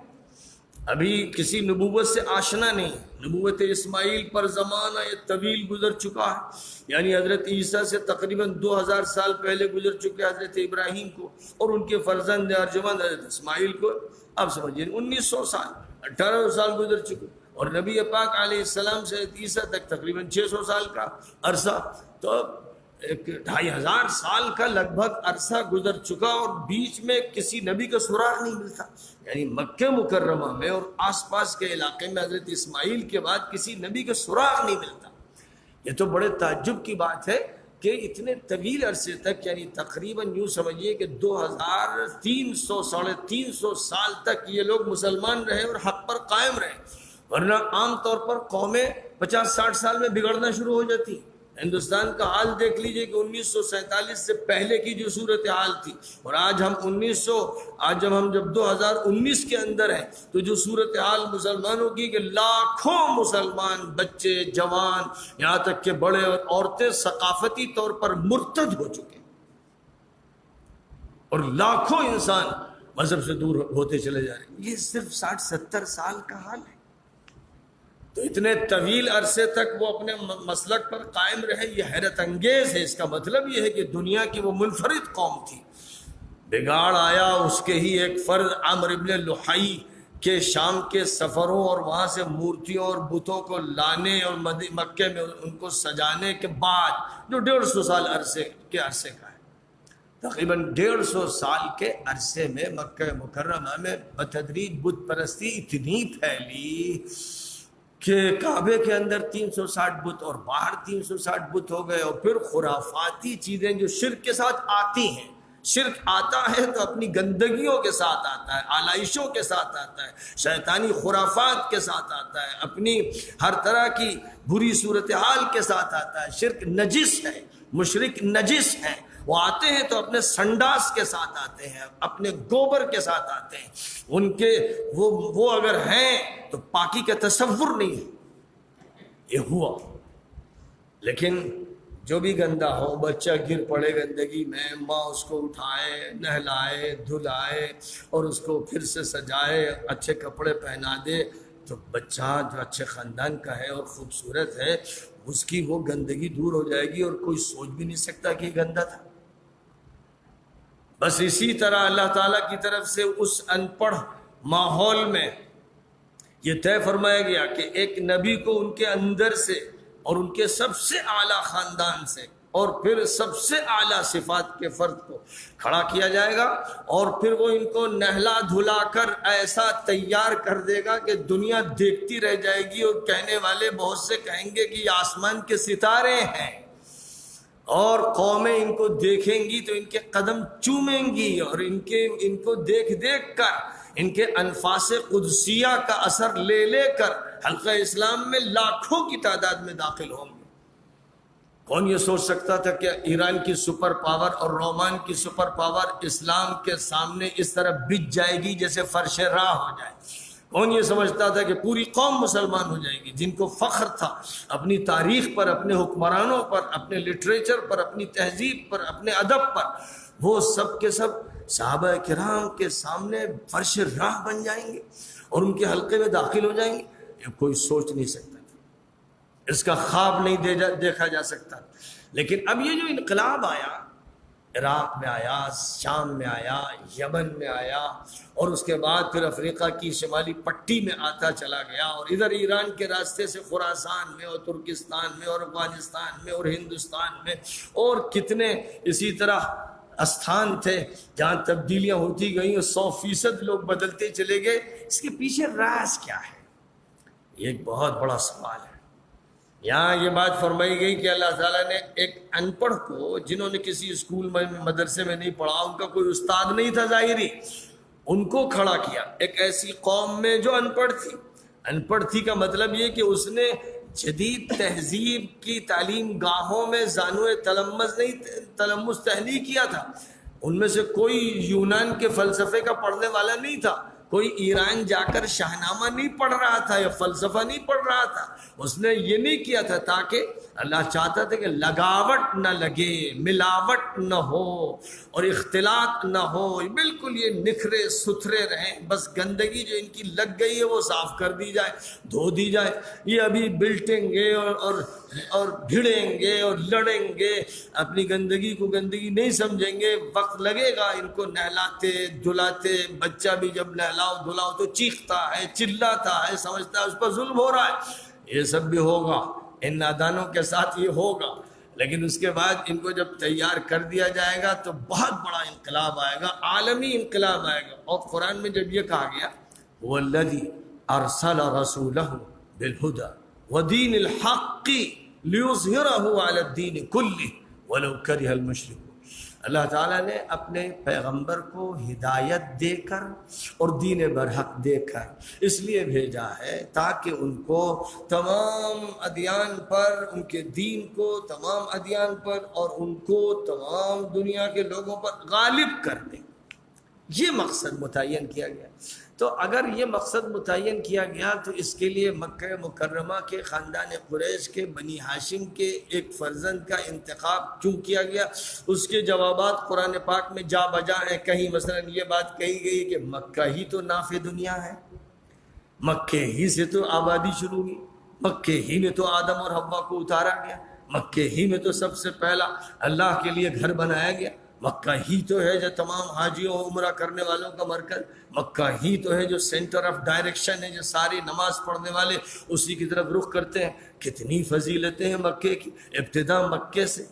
ابھی کسی نبوت سے آشنا نہیں، نبوت اسماعیل پر زمانہ یہ طویل گزر چکا ہے، یعنی حضرت عیسیٰ سے تقریباً 2000 سال پہلے گزر چکے حضرت ابراہیم کو، اور ان کے فرزند ارجمند حضرت اسماعیل کو اب سمجھیے 1900 سال 1800 سال گزر چکے، اور نبی پاک علیہ السلام سے عیسیٰ تک تقریباً 600 سال کا عرصہ، تو 2500 سال کا لگ بھگ عرصہ گزر چکا، اور بیچ میں کسی نبی کا سراغ نہیں ملتا، یعنی مکہ مکرمہ میں اور آس پاس کے علاقے میں حضرت اسماعیل کے بعد کسی نبی کا سراغ نہیں ملتا۔ یہ تو بڑے تعجب کی بات ہے کہ اتنے طویل عرصے تک، یعنی تقریباً یوں سمجھیے کہ 2300 ساڑھے 300 سال تک یہ لوگ مسلمان رہے اور حق پر قائم رہے، ورنہ عام طور پر قومیں 50-60 سال میں بگڑنا شروع ہو جاتی۔ ہندوستان کا حال دیکھ لیجئے کہ 1947 سے پہلے کی جو صورتحال تھی، اور آج ہم جب 2019 کے اندر ہیں تو جو صورتحال مسلمانوں کی کہ لاکھوں مسلمان بچے، جوان، یہاں تک کہ بڑے اور عورتیں ثقافتی طور پر مرتد ہو چکے، اور لاکھوں انسان مذہب سے دور ہوتے چلے جا رہے ہیں۔ یہ صرف 60-70 سال کا حال ہے، تو اتنے طویل عرصے تک وہ اپنے مسلک پر قائم رہے، یہ حیرت انگیز ہے۔ اس کا مطلب یہ ہے کہ دنیا کی وہ منفرد قوم تھی، بگاڑ آیا اس کے ہی ایک فرد عمرو ابن لحی کے شام کے سفروں اور وہاں سے مورتیوں اور بتوں کو لانے اور مکے میں ان کو سجانے کے بعد، جو 150 سال عرصے کا ہے، تقریباً 150 سال کے عرصے میں مکہ مکرمہ میں بتدریج بت پرستی اتنی پھیلی کہ کعبے کے اندر 360 بت اور باہر 360 بت ہو گئے، اور پھر خرافاتی چیزیں جو شرک کے ساتھ آتی ہیں۔ شرک آتا ہے تو اپنی گندگیوں کے ساتھ آتا ہے، آلائشوں کے ساتھ آتا ہے، شیطانی خرافات کے ساتھ آتا ہے، اپنی ہر طرح کی بری صورتحال کے ساتھ آتا ہے۔ شرک نجس ہے، مشرک نجس ہے، وہ آتے ہیں تو اپنے سنڈاس کے ساتھ آتے ہیں، اپنے گوبر کے ساتھ آتے ہیں، ان کے وہ اگر ہیں تو پاکی کا تصور نہیں ہے۔ یہ ہوا، لیکن جو بھی گندا ہو، بچہ گر پڑے گندگی میں، ماں اس کو اٹھائے، نہلائے، دھلائے اور اس کو پھر سے سجائے، اچھے کپڑے پہنا دے، تو بچہ جو اچھے خاندان کا ہے اور خوبصورت ہے، اس کی وہ گندگی دور ہو جائے گی، اور کوئی سوچ بھی نہیں سکتا کہ یہ گندا تھا۔ بس اسی طرح اللہ تعالیٰ کی طرف سے اس ان پڑھ ماحول میں یہ طے فرمایا گیا کہ ایک نبی کو ان کے اندر سے اور ان کے سب سے اعلیٰ خاندان سے اور پھر سب سے اعلیٰ صفات کے فرد کو کھڑا کیا جائے گا، اور پھر وہ ان کو نہلا دھلا کر ایسا تیار کر دے گا کہ دنیا دیکھتی رہ جائے گی، اور کہنے والے بہت سے کہیں گے کہ یہ آسمان کے ستارے ہیں، اور قومیں ان کو دیکھیں گی تو ان کے قدم چومیں گی، اور ان کو دیکھ دیکھ کر ان کے انفاس قدسیہ کا اثر لے لے کر حلقہ اسلام میں لاکھوں کی تعداد میں داخل ہوں گے۔ کون یہ سوچ سکتا تھا کہ ایران کی سپر پاور اور رومان کی سپر پاور اسلام کے سامنے اس طرح بچ جائے گی جیسے فرش راہ ہو جائے؟ کون یہ سمجھتا تھا کہ پوری قوم مسلمان ہو جائے گی، جن کو فخر تھا اپنی تاریخ پر، اپنے حکمرانوں پر، اپنے لٹریچر پر، اپنی تہذیب پر، اپنے ادب پر، وہ سب کے سب صحابہ کرام کے سامنے فرش راہ بن جائیں گے اور ان کے حلقے میں داخل ہو جائیں گے؟ یہ کوئی سوچ نہیں سکتا تھا، اس کا خواب نہیں دیکھا جا سکتا۔ لیکن اب یہ جو انقلاب آیا، عراق میں آیا، شام میں آیا، یمن میں آیا، اور اس کے بعد پھر افریقہ کی شمالی پٹی میں آتا چلا گیا، اور ادھر ایران کے راستے سے خراسان میں اور ترکستان میں اور افغانستان میں اور ہندوستان میں اور کتنے اسی طرح استھان تھے جہاں تبدیلیاں ہوتی گئیں اور 100% لوگ بدلتے چلے گئے۔ اس کے پیچھے راز کیا ہے؟ یہ ایک بہت بڑا سوال ہے۔ یہاں یہ بات فرمائی گئی کہ اللہ تعالیٰ نے ایک ان پڑھ کو، جنہوں نے کسی اسکول میں مدرسے میں نہیں پڑھا، ان کا کوئی استاد نہیں تھا ظاہری، ان کو کھڑا کیا ایک ایسی قوم میں جو ان پڑھ تھی۔ ان پڑھ تھی کا مطلب یہ کہ اس نے جدید تہذیب کی تعلیم گاہوں میں زانوئے تلمس تحلیل کیا تھا۔ ان میں سے کوئی یونان کے فلسفے کا پڑھنے والا نہیں تھا، کوئی ایران جا کر شاہنامہ نہیں پڑھ رہا تھا یا فلسفہ نہیں پڑھ رہا تھا۔ اس نے یہ نہیں کیا تھا تاکہ اللہ چاہتا تھا کہ لگاوٹ نہ لگے، ملاوٹ نہ ہو اور اختلاط نہ ہو، بالکل یہ نکھرے ستھرے رہیں، بس گندگی جو ان کی لگ گئی ہے وہ صاف کر دی جائے، دھو دی جائے۔ یہ ابھی بلٹیں گے اور بھیڑیں گے اور لڑیں گے، اپنی گندگی کو گندگی نہیں سمجھیں گے، وقت لگے گا ان کو نہلاتے دھلاتے۔ بچہ بھی جب نہلاؤ دھلاؤ تو چیختا ہے، چلاتا ہے، سمجھتا ہے اس پر ظلم ہو رہا ہے۔ یہ سب بھی ہوگا، ان نادانوں کے ساتھ یہ ہوگا، لیکن اس کے بعد ان کو جب تیار کر دیا جائے گا تو بہت بڑا انقلاب آئے گا، عالمی انقلاب آئے گا۔ اور قرآن میں جب یہ کہا گیا وَالَّذِي أَرْسَلَ رَسُولَهُ بِالْهُدَى وَدِينِ الْحَقِّ لِيُظْهِرَهُ عَلَى الدِّينِ كُلِّهِ وَلَوْ كَرِهَ الْمُشْرِكُونَ، اللہ تعالیٰ نے اپنے پیغمبر کو ہدایت دے کر اور دین برحق دے کر اس لیے بھیجا ہے تاکہ ان کو تمام ادیان پر، ان کے دین کو تمام ادیان پر اور ان کو تمام دنیا کے لوگوں پر غالب کر دے۔ یہ مقصد متعین کیا گیا۔ تو اگر یہ مقصد متعین کیا گیا تو اس کے لیے مکہ مکرمہ کے خاندان قریش کے بنی ہاشم کے ایک فرزند کا انتخاب کیوں کیا گیا؟ اس کے جوابات قرآن پاک میں جا بجا ہیں۔ کہیں مثلا یہ بات کہی گئی کہ مکہ ہی تو ناف دنیا ہے، مکے ہی سے تو آبادی شروع ہوئی، مکے ہی میں تو آدم اور حوا کو اتارا گیا، مکے ہی میں تو سب سے پہلا اللہ کے لیے گھر بنایا گیا، مکہ ہی تو ہے جو تمام حاجیوں عمرہ کرنے والوں کا مرکز، مکہ ہی تو ہے جو سینٹر آف ڈائریکشن ہے، جو ساری نماز پڑھنے والے اسی کی طرف رخ کرتے ہیں۔ کتنی فضیلتیں ہیں مکے کی، ابتدا مکے سے۔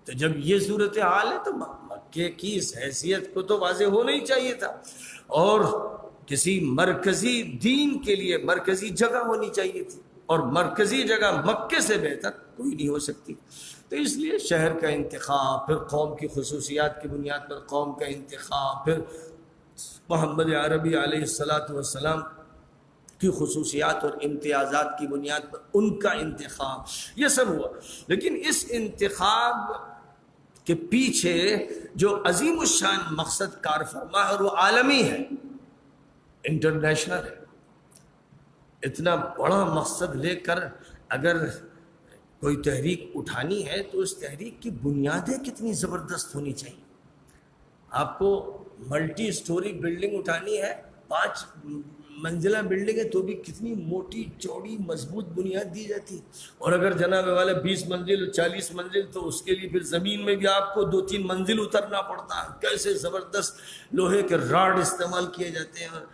تو جب یہ صورتحال ہے تو مکے کی اس حیثیت کو تو واضح ہونا ہی چاہیے تھا، اور کسی مرکزی دین کے لیے مرکزی جگہ ہونی چاہیے تھی، اور مرکزی جگہ مکے سے بہتر کوئی نہیں ہو سکتی۔ تو اس لیے شہر کا انتخاب، پھر قوم کی خصوصیات کی بنیاد پر قوم کا انتخاب، پھر محمد عربی علیہ السلام کی خصوصیات اور امتیازات کی بنیاد پر ان کا انتخاب، یہ سب ہوا۔ لیکن اس انتخاب کے پیچھے جو عظیم الشان مقصد کار فرما ہے اور وہ عالمی ہے، انٹرنیشنل ہے۔ اتنا بڑا مقصد لے کر اگر کوئی تحریک اٹھانی ہے تو اس تحریک کی بنیادیں کتنی زبردست ہونی چاہیے۔ آپ کو ملٹی سٹوری بلڈنگ اٹھانی ہے، 5 منزلہ بلڈنگ ہے تو بھی کتنی موٹی چوڑی مضبوط بنیاد دی جاتی ہے، اور اگر جناب والا 20 منزل 40 منزل تو اس کے لیے پھر زمین میں بھی آپ کو 2-3 منزل اترنا پڑتا ہے۔ کیسے زبردست لوہے کے راڈ استعمال کیے جاتے ہیں، اور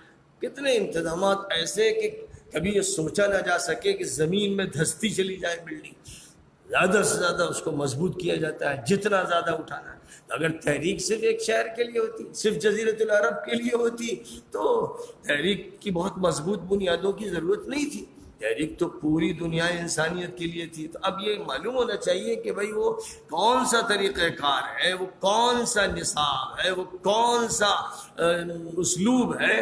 کتنے انتظامات ایسے کہ کبھی یہ سوچا نہ جا سکے کہ زمین میں دھستی چلی جائے بلڈنگ، زیادہ سے زیادہ اس کو مضبوط کیا جاتا ہے جتنا زیادہ اٹھانا ہے۔ اگر تحریک صرف ایک شہر کے لیے ہوتی، صرف جزیرۃ العرب کے لیے ہوتی تو تحریک کی بہت مضبوط بنیادوں کی ضرورت نہیں تھی، تحریک تو پوری دنیا انسانیت کے لیے تھی۔ تو اب یہ معلوم ہونا چاہیے کہ بھئی وہ کون سا طریقہ کار ہے، وہ کون سا نصاب ہے، وہ کون سا اسلوب ہے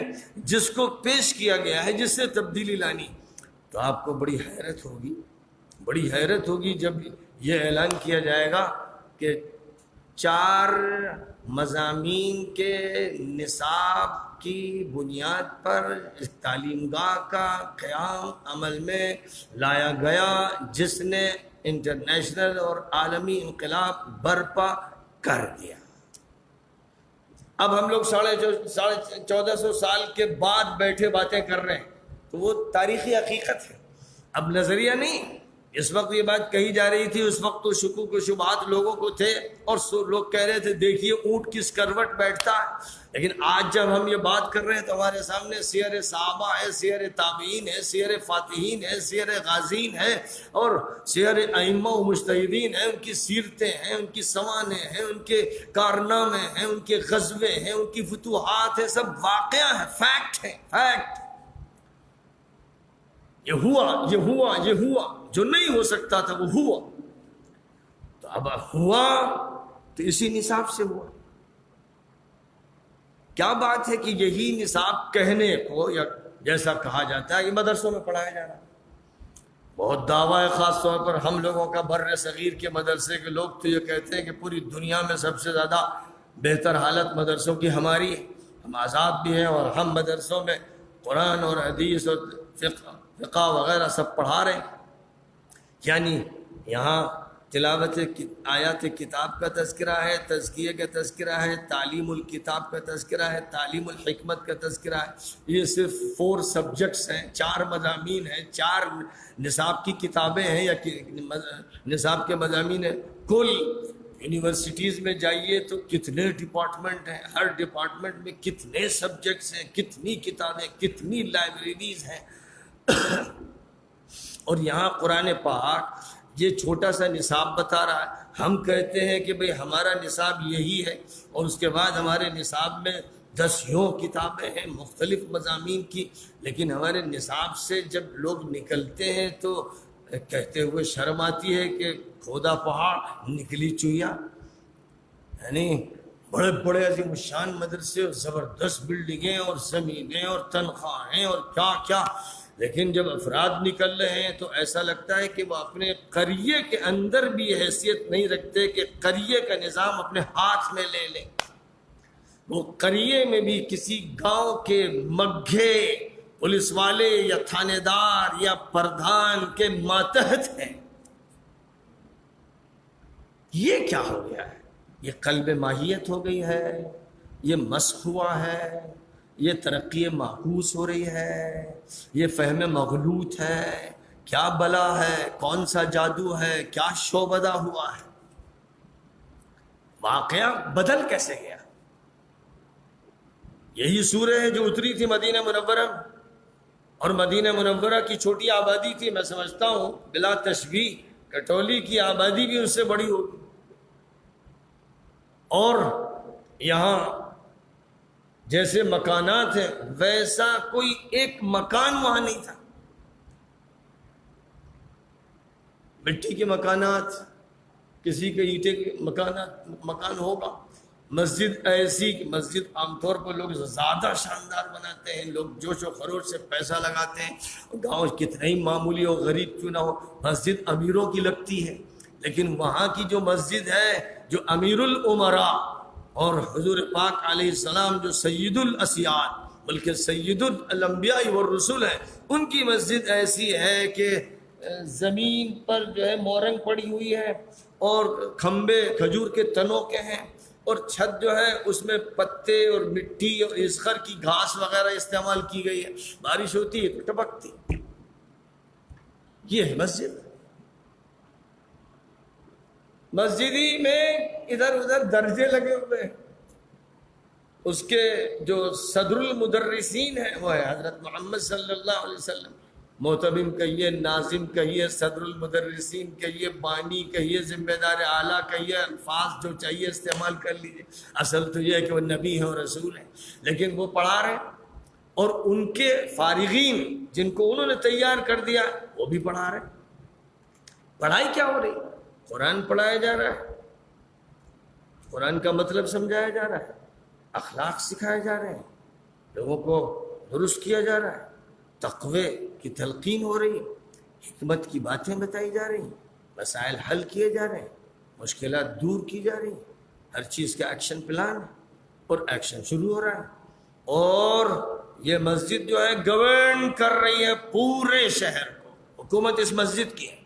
جس کو پیش کیا گیا ہے، جس سے تبدیلی لانی۔ تو آپ کو بڑی حیرت ہوگی جب یہ اعلان کیا جائے گا کہ 4 مضامین کے نصاب کی بنیاد پر تعلیم گاہ کا قیام عمل میں لایا گیا، جس نے انٹرنیشنل اور عالمی انقلاب برپا کر دیا۔ اب ہم لوگ 1450 سال کے بعد بیٹھے باتیں کر رہے ہیں، تو وہ تاریخی حقیقت ہے۔ اب نظریہ نہیں اس وقت یہ بات کہی جا رہی تھی، اس وقت تو شکوک و شبہات لوگوں کو تھے، اور لوگ کہہ رہے تھے دیکھیے اونٹ کس کروٹ بیٹھتا ہے. لیکن آج جب ہم یہ بات کر رہے ہیں تو ہمارے سامنے سیر صحابہ ہے، سیر تابعین ہے، سیر فاتحین ہے، سیر غازین ہے، اور سیر ائمہ و مجتہدین ہیں. ان کی سیرتیں ہیں، ان کی سوانح ہیں، ان کے کارنامے ہیں، ان کے غزوے ہیں، ان کی فتوحات ہیں، سب واقعہ ہیں، فیکٹ ہیں، فیکٹ. یہ ہوا، یہ ہوا، یہ ہوا، جو نہیں ہو سکتا تھا وہ ہوا. تو اب ہوا تو اسی نصاب سے ہوا. کیا بات ہے کہ یہی نصاب کہنے کو، یا جیسا کہا جاتا ہے، یہ مدرسوں میں پڑھایا جا رہا ہے. بہت دعویٰ ہے، خاص طور پر ہم لوگوں کا، بر صغیر کے مدرسے کے لوگ تو یہ کہتے ہیں کہ پوری دنیا میں سب سے زیادہ بہتر حالت مدرسوں کی ہماری ہے. ہم آزاد بھی ہیں، اور ہم مدرسوں میں قرآن اور حدیث اور فقہ وغیرہ سب پڑھا رہے ہیں. یعنی یہاں تلاوت آیات کتاب کا تذکرہ ہے، تزکیہ کا تذکرہ ہے، تعلیم الکتاب کا تذکرہ ہے، تعلیم الحکمت کا تذکرہ ہے. یہ صرف 4 سبجیکٹس ہیں، 4 مضامین ہیں، 4 نصاب کی کتابیں ہیں، یا نصاب کے مضامین ہیں. کل یونیورسٹیز میں جائیے تو کتنے ڈپارٹمنٹ ہیں، ہر ڈپارٹمنٹ میں کتنے سبجیکٹس ہیں، کتنی کتابیں، کتنی لائبریریز ہیں. اور یہاں قرآن پاک یہ چھوٹا سا نصاب بتا رہا ہے. ہم کہتے ہیں کہ بھئی ہمارا نصاب یہی ہے، اور اس کے بعد ہمارے نصاب میں 10 کتابیں ہیں مختلف مضامین کی. لیکن ہمارے نصاب سے جب لوگ نکلتے ہیں تو کہتے ہوئے شرم آتی ہے کہ کھودا پہاڑ نکلی چویا. یعنی بڑے بڑے عظیم الشان مدرسے اور زبردست بلڈنگیں اور زمینیں اور تنخواہیں اور کیا کیا. لیکن جب افراد نکل رہے ہیں تو ایسا لگتا ہے کہ وہ اپنے قریے کے اندر بھی حیثیت نہیں رکھتے کہ قریے کا نظام اپنے ہاتھ میں لے لیں. وہ قریے میں بھی کسی گاؤں کے مگھے پولیس والے یا تھانے دار یا پردھان کے ماتحت ہیں. یہ کیا ہو گیا ہے؟ یہ قلب ماہیت ہو گئی ہے، یہ مسخ ہوا ہے، یہ ترقی معکوس ہو رہی ہے، یہ فہم مغلوط ہے. کیا بلا ہے، کون سا جادو ہے، کیا شعبدہ ہوا ہے؟ واقعہ بدل کیسے گیا؟ یہی سورہ ہے جو اتری تھی مدینہ منورہ میں، اور مدینہ منورہ کی چھوٹی آبادی تھی. میں سمجھتا ہوں بلا تشبیہ کٹولی کی آبادی بھی اس سے بڑی ہوگی. اور یہاں جیسے مکانات ہیں ویسا کوئی ایک مکان وہاں نہیں تھا. مٹی کے مکانات، کسی کے اینٹے کے مکان ہوگا. مسجد ایسی، مسجد عام طور پر لوگ زیادہ شاندار بناتے ہیں، لوگ جوش و خروش سے پیسہ لگاتے ہیں. گاؤں کتنا ہی معمولی اور غریب کیوں نہ ہو، مسجد امیروں کی لگتی ہے. لیکن وہاں کی جو مسجد ہے، جو امیر الامراء اور حضور پاک علیہ السلام جو سید الاسیاد بلکہ سید الانبیاء والرسل ہیں، ان کی مسجد ایسی ہے کہ زمین پر جو ہے مورنگ پڑی ہوئی ہے، اور کھمبے کھجور کے تنوں کے ہیں، اور چھت جو ہے اس میں پتے اور مٹی اور اسخر کی گھاس وغیرہ استعمال کی گئی ہے. بارش ہوتی ہے تو ٹپکتی. یہ ہے مسجد. مسجدی میں ادھر ادھر درجے لگے ہوئے ہیں. اس کے جو صدر المدرسین ہیں وہ ہے حضرت محمد صلی اللہ علیہ وسلم. محتمم کہیے، ناظم کہیے، صدر المدرسین کہیے، بانی کہیے، ذمہ دار اعلیٰ کہیے، الفاظ جو چاہیے استعمال کر لیجیے. اصل تو یہ ہے کہ وہ نبی ہیں اور رسول ہیں، لیکن وہ پڑھا رہے ہیں. اور ان کے فارغین جن کو انہوں نے تیار کر دیا وہ بھی پڑھا رہے ہیں. پڑھائی کیا ہو رہی؟ قرآن پڑھایا جا رہا ہے، قرآن کا مطلب سمجھایا جا رہا ہے، اخلاق سکھائے جا رہے ہیں، لوگوں کو درست کیا جا رہا ہے، تقوی کی تلقین ہو رہی ہے، حکمت کی باتیں بتائی جا رہی ہیں، مسائل حل کیے جا رہے ہیں، مشکلات دور کی جا رہی ہیں. ہر چیز کا ایکشن پلان ہے اور ایکشن شروع ہو رہا ہے. اور یہ مسجد جو ہے گورن کر رہی ہے پورے شہر کو. حکومت اس مسجد کی ہے.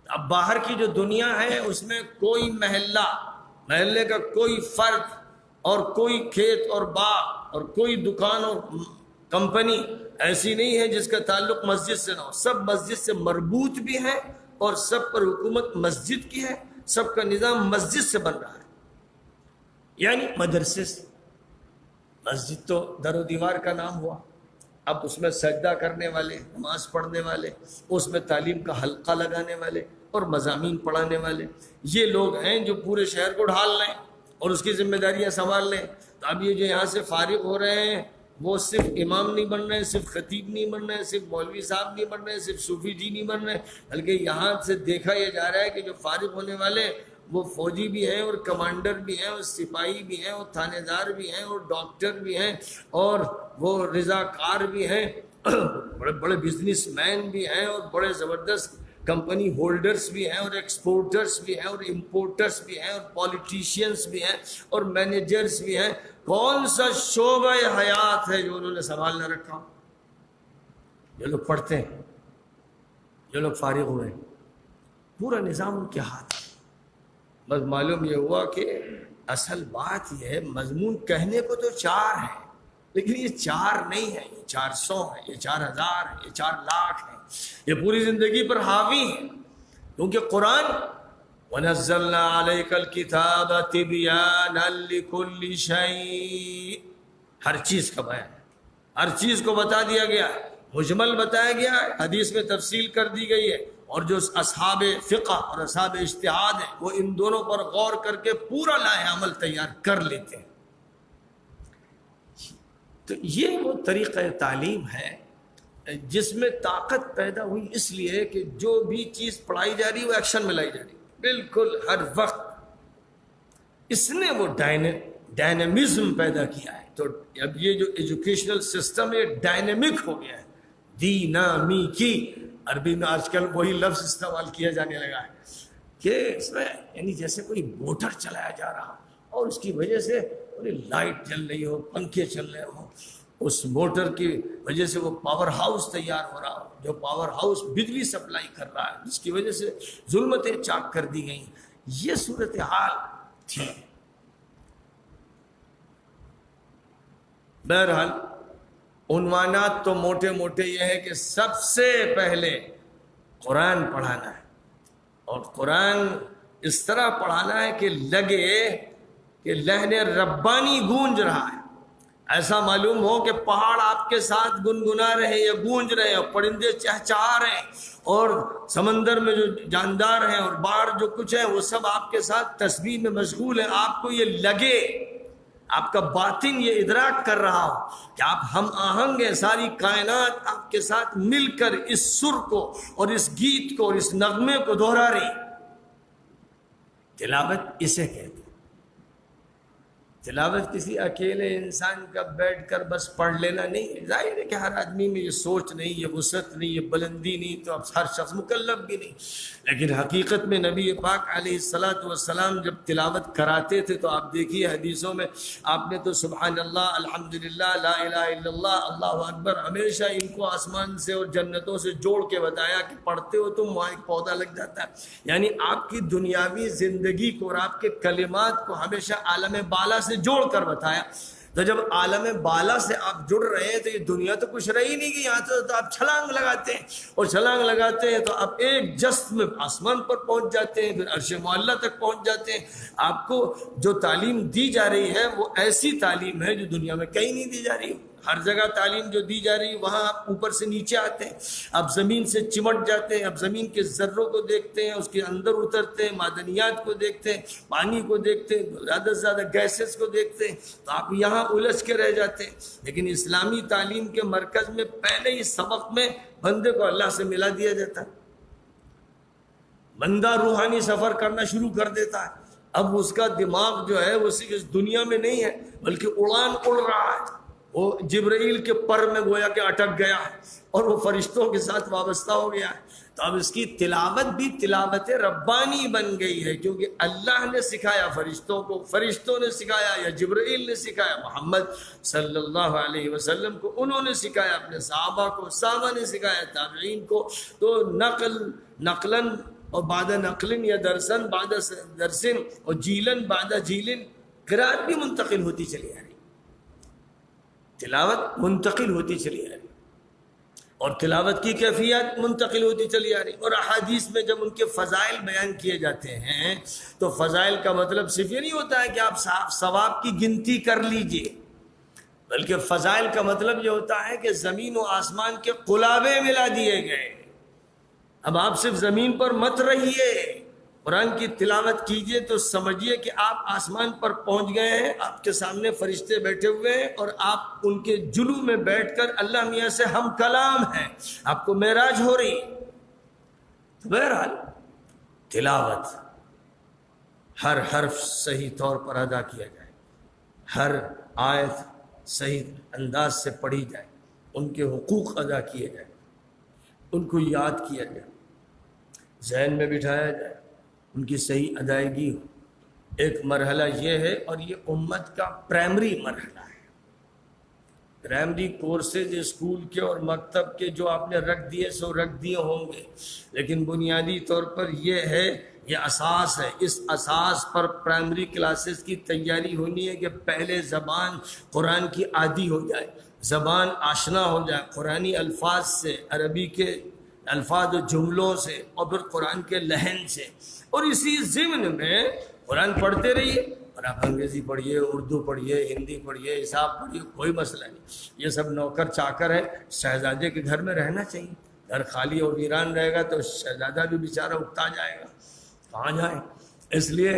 اب باہر کی جو دنیا ہے اس میں کوئی محلے کا کوئی فرد اور کوئی کھیت اور باغ اور کوئی دکان اور کمپنی ایسی نہیں ہے جس کا تعلق مسجد سے نہ ہو، سب مسجد سے مربوط بھی ہیں اور سب پر حکومت مسجد کی ہے، سب کا نظام مسجد سے بن رہا ہے، یعنی مدرسے سے۔ مسجد تو در و دیوار کا نام ہوا، اب اس میں سجدہ کرنے والے، نماز پڑھنے والے، اس میں تعلیم کا حلقہ لگانے والے اور مضامین پڑھانے والے، یہ لوگ ہیں جو پورے شہر کو ڈھال لیں اور اس کی ذمہ داریاں سنبھال لیں۔ تو اب یہ جو یہاں سے فارغ ہو رہے ہیں وہ صرف امام نہیں بن رہے، صرف خطیب نہیں بن رہے، صرف مولوی صاحب نہیں بن رہے، صرف صوفی جی نہیں بن رہے، بلکہ یہاں سے دیکھا یہ جا رہا ہے کہ جو فارغ ہونے والے وہ فوجی بھی ہیں اور کمانڈر بھی ہیں اور سپاہی بھی ہیں اور تھانے دار بھی ہیں اور ڈاکٹر بھی ہیں اور وہ رضاکار بھی ہیں، بڑے بڑے بزنس مین بھی ہیں اور بڑے زبردست کمپنی ہولڈرز بھی ہیں اور ایکسپورٹرز بھی ہیں اور امپورٹرز بھی ہیں اور پولیٹیشینز بھی ہیں اور مینیجرز بھی ہیں۔ کون سا شعبہ حیات ہے جو انہوں نے سنبھال نہ رکھا؟ جو لوگ پڑھتے ہیں، جو لوگ فارغ ہوئے ہیں، پورا نظام ان کے ہاتھ ہے۔ بس معلوم یہ ہوا کہ اصل بات یہ ہے، مضمون کہنے کو تو 4 ہے لیکن یہ 4 نہیں ہے، یہ 400 ہے، یہ 4000 ہے، یہ 4 لاکھ ہے، یہ پوری زندگی پر حاوی ہے، کیونکہ قرآن وَنَزَّلْنَا عَلَيْكَ الْكِتَابَ تِبْيَانًا لِكُلِّ شَيْءٍ، ہر چیز کا بیان ہے، ہر چیز کو بتا دیا گیا ہے، مجمل بتایا گیا ہے، حدیث میں تفصیل کر دی گئی ہے، اور جو اصحاب فقہ اور اصحاب اجتہاد ہیں وہ ان دونوں پر غور کر کے پورا لائحہ عمل تیار کر لیتے ہیں۔ تو یہ وہ طریقہ تعلیم ہے جس میں طاقت پیدا ہوئی اس لیے کہ جو بھی چیز پڑھائی جا رہی ہے وہ ایکشن میں لائی جا رہی ہے، بالکل ہر وقت۔ اس نے وہ ڈائنامزم پیدا کیا ہے۔ تو اب یہ جو ایجوکیشنل سسٹم ہے ڈائنامک ہو گیا ہے، دینامیکی، عربی میں آج کل وہی لفظ استعمال کیا جانے لگا ہے کہ اس میں یعنی جیسے کوئی موٹر چلایا جا رہا اور اس کی وجہ سے پوری لائٹ جل رہی ہو، پنکھے چل رہے ہوں، اس موٹر کی وجہ سے وہ پاور ہاؤس تیار ہو رہا ہو، جو پاور ہاؤس بجلی سپلائی کر رہا ہے، جس کی وجہ سے ظلمتیں چاک کر دی گئیں۔ یہ صورتحال تھی۔ بہرحال عنوانات تو موٹے موٹے یہ ہے کہ سب سے پہلے قرآن پڑھانا ہے، اور قرآن اس طرح پڑھانا ہے کہ لگے کہ لحن ربانی گونج رہا ہے، ایسا معلوم ہو کہ پہاڑ آپ کے ساتھ گنگنا رہے یا گونج رہے ہیں، پرندے چہچہا رہے ہیں، اور سمندر میں جو جاندار ہیں اور باہر جو کچھ ہے وہ سب آپ کے ساتھ تسبیح میں مشغول ہیں، آپ کو یہ لگے، آپ کا باطن یہ ادراک کر رہا ہو کہ آپ ہم آہنگ ہیں، ساری کائنات آپ کے ساتھ مل کر اس سر کو اور اس گیت کو اور اس نغمے کو دہرا رہی۔ تلاوت اسے کہتے ہیں۔ تلاوت کسی اکیلے انسان کا بیٹھ کر بس پڑھ لینا نہیں ہے، ظاہر ہے کہ ہر آدمی میں یہ سوچ نہیں، یہ وسعت نہیں، یہ بلندی نہیں، تو اب ہر شخص مکلف بھی نہیں، لیکن حقیقت میں نبی پاک علیہ الصلاۃ والسلام جب تلاوت کراتے تھے تو آپ دیکھیے حدیثوں میں آپ نے تو سبحان اللہ، الحمدللہ، لا الہ الا اللہ، اللہ اکبر، ہمیشہ ان کو آسمان سے اور جنتوں سے جوڑ کے بتایا کہ پڑھتے ہو تم وہاں ایک پودا لگ جاتا ہے، یعنی آپ کی دنیاوی زندگی کو اور آپ کے کلمات کو ہمیشہ عالم بالا سے جوڑ کر بتایا۔ تو جب عالم بالا سے آپ جڑ رہے ہیں تو یہ دنیا تو کچھ رہی نہیں کہ یہاں تو آپ چھلانگ لگاتے ہیں، اور چھلانگ لگاتے ہیں تو آپ ایک جست میں آسمان پر پہنچ جاتے ہیں، پھر عرش معلیٰ تک پہنچ جاتے ہیں۔ آپ کو جو تعلیم دی جا رہی ہے وہ ایسی تعلیم ہے جو دنیا میں کہیں نہیں دی جا رہی۔ ہر جگہ تعلیم جو دی جا رہی ہے وہاں آپ اوپر سے نیچے آتے ہیں، آپ زمین سے چمٹ جاتے ہیں، آپ زمین کے ذروں کو دیکھتے ہیں، اس کے اندر اترتے ہیں، معدنیات کو دیکھتے ہیں، پانی کو دیکھتے ہیں، زیادہ سے زیادہ گیسز کو دیکھتے ہیں، تو آپ یہاں الجھ کے رہ جاتے ہیں۔ لیکن اسلامی تعلیم کے مرکز میں پہلے ہی سبق میں بندے کو اللہ سے ملا دیا جاتا ہے، بندہ روحانی سفر کرنا شروع کر دیتا ہے۔ اب اس کا دماغ جو ہے وہ صرف اس دنیا میں نہیں ہے بلکہ اڑان اڑ رہا ہے، وہ جبرائیل کے پر میں گویا کہ اٹک گیا ہے اور وہ فرشتوں کے ساتھ وابستہ ہو گیا ہے۔ تو اب اس کی تلاوت بھی تلاوت ربانی بن گئی ہے، کیونکہ اللہ نے سکھایا فرشتوں کو، فرشتوں نے سکھایا یا جبرائیل نے سکھایا محمد صلی اللہ علیہ وسلم کو، انہوں نے سکھایا اپنے صحابہ کو، صحابہ نے سکھایا تابعین کو۔ تو نقلاً اور بعد نقلن یا درسن بعد درسن اور جیلن بعد جیلن قرات بھی منتقل ہوتی چلی آ رہی۔ تلاوت منتقل ہوتی چلی آ رہی اور تلاوت کی کیفیت منتقل ہوتی چلی آ رہی. اور احادیث میں جب ان کے فضائل بیان کیے جاتے ہیں تو فضائل کا مطلب صرف یہ نہیں ہوتا ہے کہ آپ ثواب کی گنتی کر لیجئے، بلکہ فضائل کا مطلب یہ ہوتا ہے کہ زمین و آسمان کے قلابے ملا دیے گئے. اب آپ صرف زمین پر مت رہیے، قرآن کی تلاوت کیجئے تو سمجھیے کہ آپ آسمان پر پہنچ گئے ہیں، آپ کے سامنے فرشتے بیٹھے ہوئے ہیں اور آپ ان کے جلو میں بیٹھ کر اللہ میاں سے ہم کلام ہیں، آپ کو معراج ہو رہی. تو بہرحال تلاوت ہر حرف صحیح طور پر ادا کیا جائے، ہر آیت صحیح انداز سے پڑھی جائے، ان کے حقوق ادا کیے جائیں، ان کو یاد کیا جائے، ذہن میں بٹھایا جائے، ان کی صحیح ادائیگی ہو. ایک مرحلہ یہ ہے، اور یہ امت کا پرائمری مرحلہ ہے. پرائمری کورسز اسکول کے اور مکتب کے جو آپ نے رکھ دیے سو رکھ دیے ہوں گے، لیکن بنیادی طور پر یہ ہے، یہ اساس ہے. اس اساس پر پرائمری کلاسز کی تیاری ہونی ہے کہ پہلے زبان قرآن کی عادی ہو جائے، زبان آشنا ہو جائے قرآنی الفاظ سے، عربی کے الفاظ و جملوں سے، اور پھر قرآن کے لحن سے. اور اسی ضمن میں قرآن پڑھتے رہیے، اور آپ انگریزی پڑھیے، اردو پڑھیے، ہندی پڑھیے، حساب پڑھیے، کوئی مسئلہ نہیں. یہ سب نوکر چاکر ہے. شہزادے کے گھر میں رہنا چاہیے. گھر خالی اور ویران رہے گا تو شہزادہ بھی بیچارہ اکتا جائے گا، کہاں جائیں. اس لیے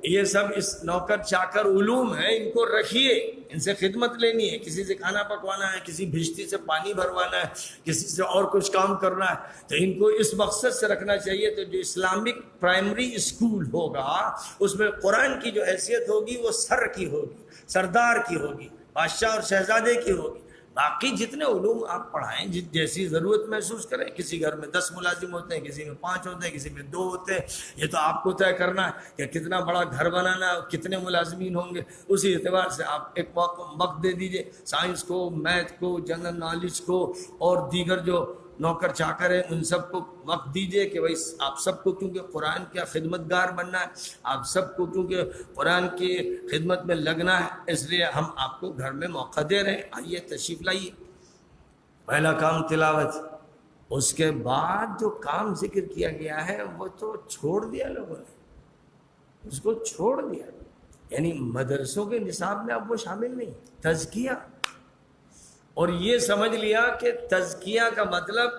یہ سب اس نوکر چاکر علوم ہیں، ان کو رکھیے، ان سے خدمت لینی ہے. کسی سے کھانا پکوانا ہے، کسی بھشتی سے پانی بھروانا ہے، کسی سے اور کچھ کام کرنا ہے، تو ان کو اس مقصد سے رکھنا چاہیے. تو جو اسلامک پرائمری اسکول ہوگا اس میں قرآن کی جو حیثیت ہوگی وہ سر کی ہوگی، سردار کی ہوگی، بادشاہ اور شہزادے کی ہوگی. باقی جتنے علوم آپ پڑھائیں جیسی ضرورت محسوس کریں. کسی گھر میں 10 ملازم ہوتے ہیں، کسی میں 5 ہوتے ہیں، کسی میں 2 ہوتے ہیں. یہ تو آپ کو طے کرنا ہے کہ کتنا بڑا گھر بنانا ہے اور کتنے ملازمین ہوں گے. اسی اعتبار سے آپ ایک وقت دے دیجئے سائنس کو، میتھ کو، جنرل نالج کو، اور دیگر جو نوکر چاکر ہیں ان سب کو وقت دیجئے کہ بھائی آپ سب کو کیونکہ قرآن کا خدمت گار بننا ہے، آپ سب کو کیونکہ قرآن کی خدمت میں لگنا ہے، اس لیے ہم آپ کو گھر میں موقع دے رہے ہیں. آئیے تشریف لائیے. پہلا کام تلاوت. اس کے بعد جو کام ذکر کیا گیا ہے وہ تو چھوڑ دیا لوگوں نے، اس کو چھوڑ دیا. یعنی مدرسوں کے نصاب میں اب وہ شامل نہیں. تزکیہ، اور یہ سمجھ لیا کہ تزکیہ کا مطلب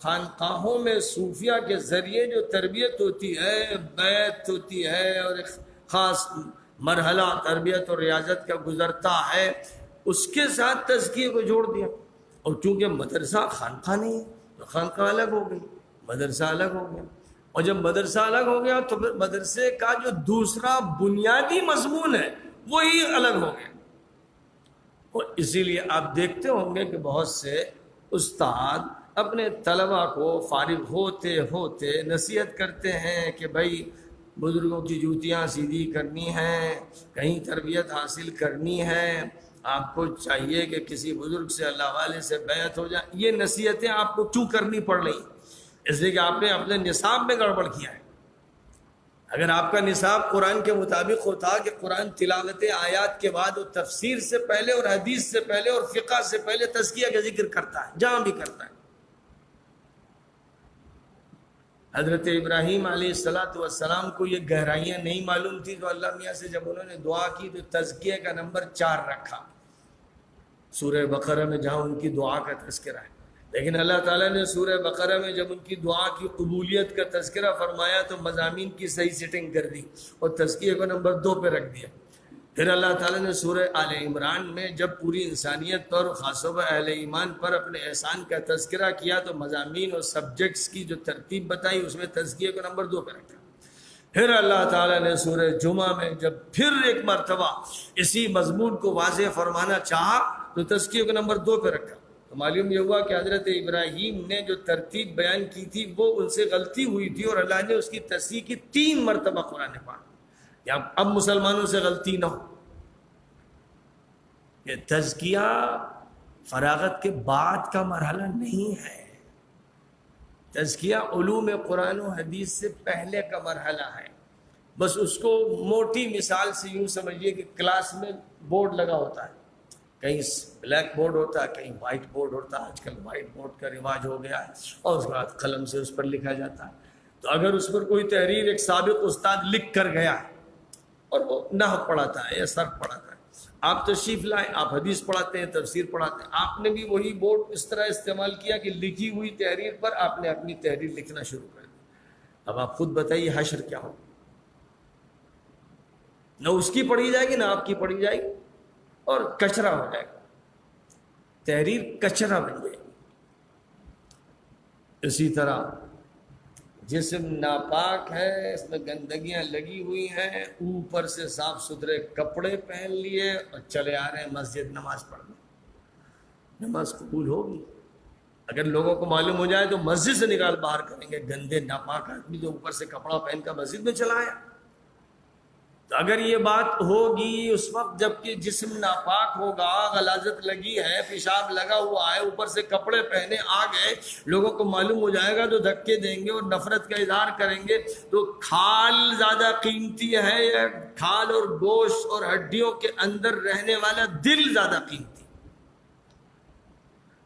خانقاہوں میں صوفیہ کے ذریعے جو تربیت ہوتی ہے، بیعت ہوتی ہے، اور ایک خاص مرحلہ تربیت اور ریاضت کا گزرتا ہے، اس کے ساتھ تزکیے کو جوڑ دیا. اور چونکہ مدرسہ خانقاہ نہیں ہے تو خانقاہ الگ ہو گئی، مدرسہ الگ ہو گیا. اور جب مدرسہ الگ ہو گیا تو پھر مدرسے کا جو دوسرا بنیادی مضمون ہے وہی الگ ہو گیا. اور اسی لیے آپ دیکھتے ہوں گے کہ بہت سے استاد اپنے طلبہ کو فارغ ہوتے ہوتے نصیحت کرتے ہیں کہ بھائی بزرگوں کی جوتیاں سیدھی کرنی ہیں، کہیں تربیت حاصل کرنی ہے، آپ کو چاہیے کہ کسی بزرگ سے، اللہ والے سے بیعت ہو جائے. یہ نصیحتیں آپ کو کیوں کرنی پڑ رہی؟ اس لیے کہ آپ نے اپنے نصاب میں گڑبڑ کیا ہے. اگر آپ کا نصاب قرآن کے مطابق ہوتا کہ قرآن تلاوت آیات کے بعد وہ تفسیر سے پہلے اور حدیث سے پہلے اور فقہ سے پہلے تزکیہ کا ذکر کرتا ہے، جہاں بھی کرتا ہے. حضرت ابراہیم علیہ السلام کو یہ گہرائیاں نہیں معلوم تھی تو اللہ میاں سے جب انہوں نے دعا کی تو تزکیہ کا نمبر 4 رکھا سورہ بقرہ میں، جہاں ان کی دعا کا تذکرہ ہے. لیکن اللہ تعالیٰ نے سورہ بقرہ میں جب ان کی دعا کی قبولیت کا تذکرہ فرمایا تو مضامین کی صحیح سیٹنگ کر دی اور تزکیہ کو نمبر 2 پہ رکھ دیا. پھر اللہ تعالیٰ نے سورہ آل عمران میں جب پوری انسانیت پر خاص طور پر اہل ایمان پر اپنے احسان کا تذکرہ کیا تو مضامین اور سبجیکٹس کی جو ترتیب بتائی اس میں تزکیہ کو نمبر 2 پہ رکھا. پھر اللہ تعالیٰ نے سورہ جمعہ میں جب پھر ایک مرتبہ اسی مضمون کو واضح فرمانا چاہا تو تزکیہ کو نمبر 2 پہ رکھا. تو معلوم یہ ہوا کہ حضرت ابراہیم نے جو ترتیب بیان کی تھی وہ ان سے غلطی ہوئی تھی، اور اللہ نے اس کی تصحیح کی 3 مرتبہ قرآن پاک. کہ اب مسلمانوں سے غلطی نہ ہو. کہ تزکیہ فراغت کے بعد کا مرحلہ نہیں ہے، تزکیہ علوم قرآن و حدیث سے پہلے کا مرحلہ ہے. بس اس کو موٹی مثال سے یوں سمجھیے کہ کلاس میں بورڈ لگا ہوتا ہے، کہیں بلیک بورڈ ہوتا ہے، کہیں وائٹ بورڈ ہوتا ہے. آج کل وائٹ بورڈ کا رواج ہو گیا ہے اور اس کے بعد قلم سے اس پر لکھا جاتا ہے. تو اگر اس پر کوئی تحریر ایک سابق استاد لکھ کر گیا ہے اور وہ نحو پڑھاتا ہے یا صرف پڑھاتا ہے، آپ تشریف لائیں، آپ حدیث پڑھاتے ہیں، تفسیر پڑھاتے ہیں، آپ نے بھی وہی بورڈ اس طرح استعمال کیا کہ لکھی ہوئی تحریر پر آپ نے اپنی تحریر لکھنا شروع کر دی. اب آپ خود بتائیے حشر کیا ہو. نہ اس کی پڑھی جائے گی نہ آپ کی پڑھی جائے گی اور کچرا ہو جائے گا، تحریر کچرا بن جائے گی. اسی طرح جسم ناپاک ہے، اس میں گندگیاں لگی ہوئی ہیں، اوپر سے صاف ستھرے کپڑے پہن لیے اور چلے آ رہے ہیں مسجد نماز پڑھنے. نماز قبول ہوگی؟ اگر لوگوں کو معلوم ہو جائے تو مسجد سے نکال باہر کریں گے. گندے ناپاک آدمی جو اوپر سے کپڑا پہن کر مسجد میں چلا آیا. تو اگر یہ بات ہوگی اس وقت جب کہ جسم ناپاک ہوگا، غلاظت لگی ہے، پیشاب لگا ہوا ہے، اوپر سے کپڑے پہنے آ گئے، لوگوں کو معلوم ہو جائے گا تو دھکے دیں گے اور نفرت کا اظہار کریں گے. تو کھال زیادہ قیمتی ہے یا کھال اور گوشت اور ہڈیوں کے اندر رہنے والا دل زیادہ قیمتی؟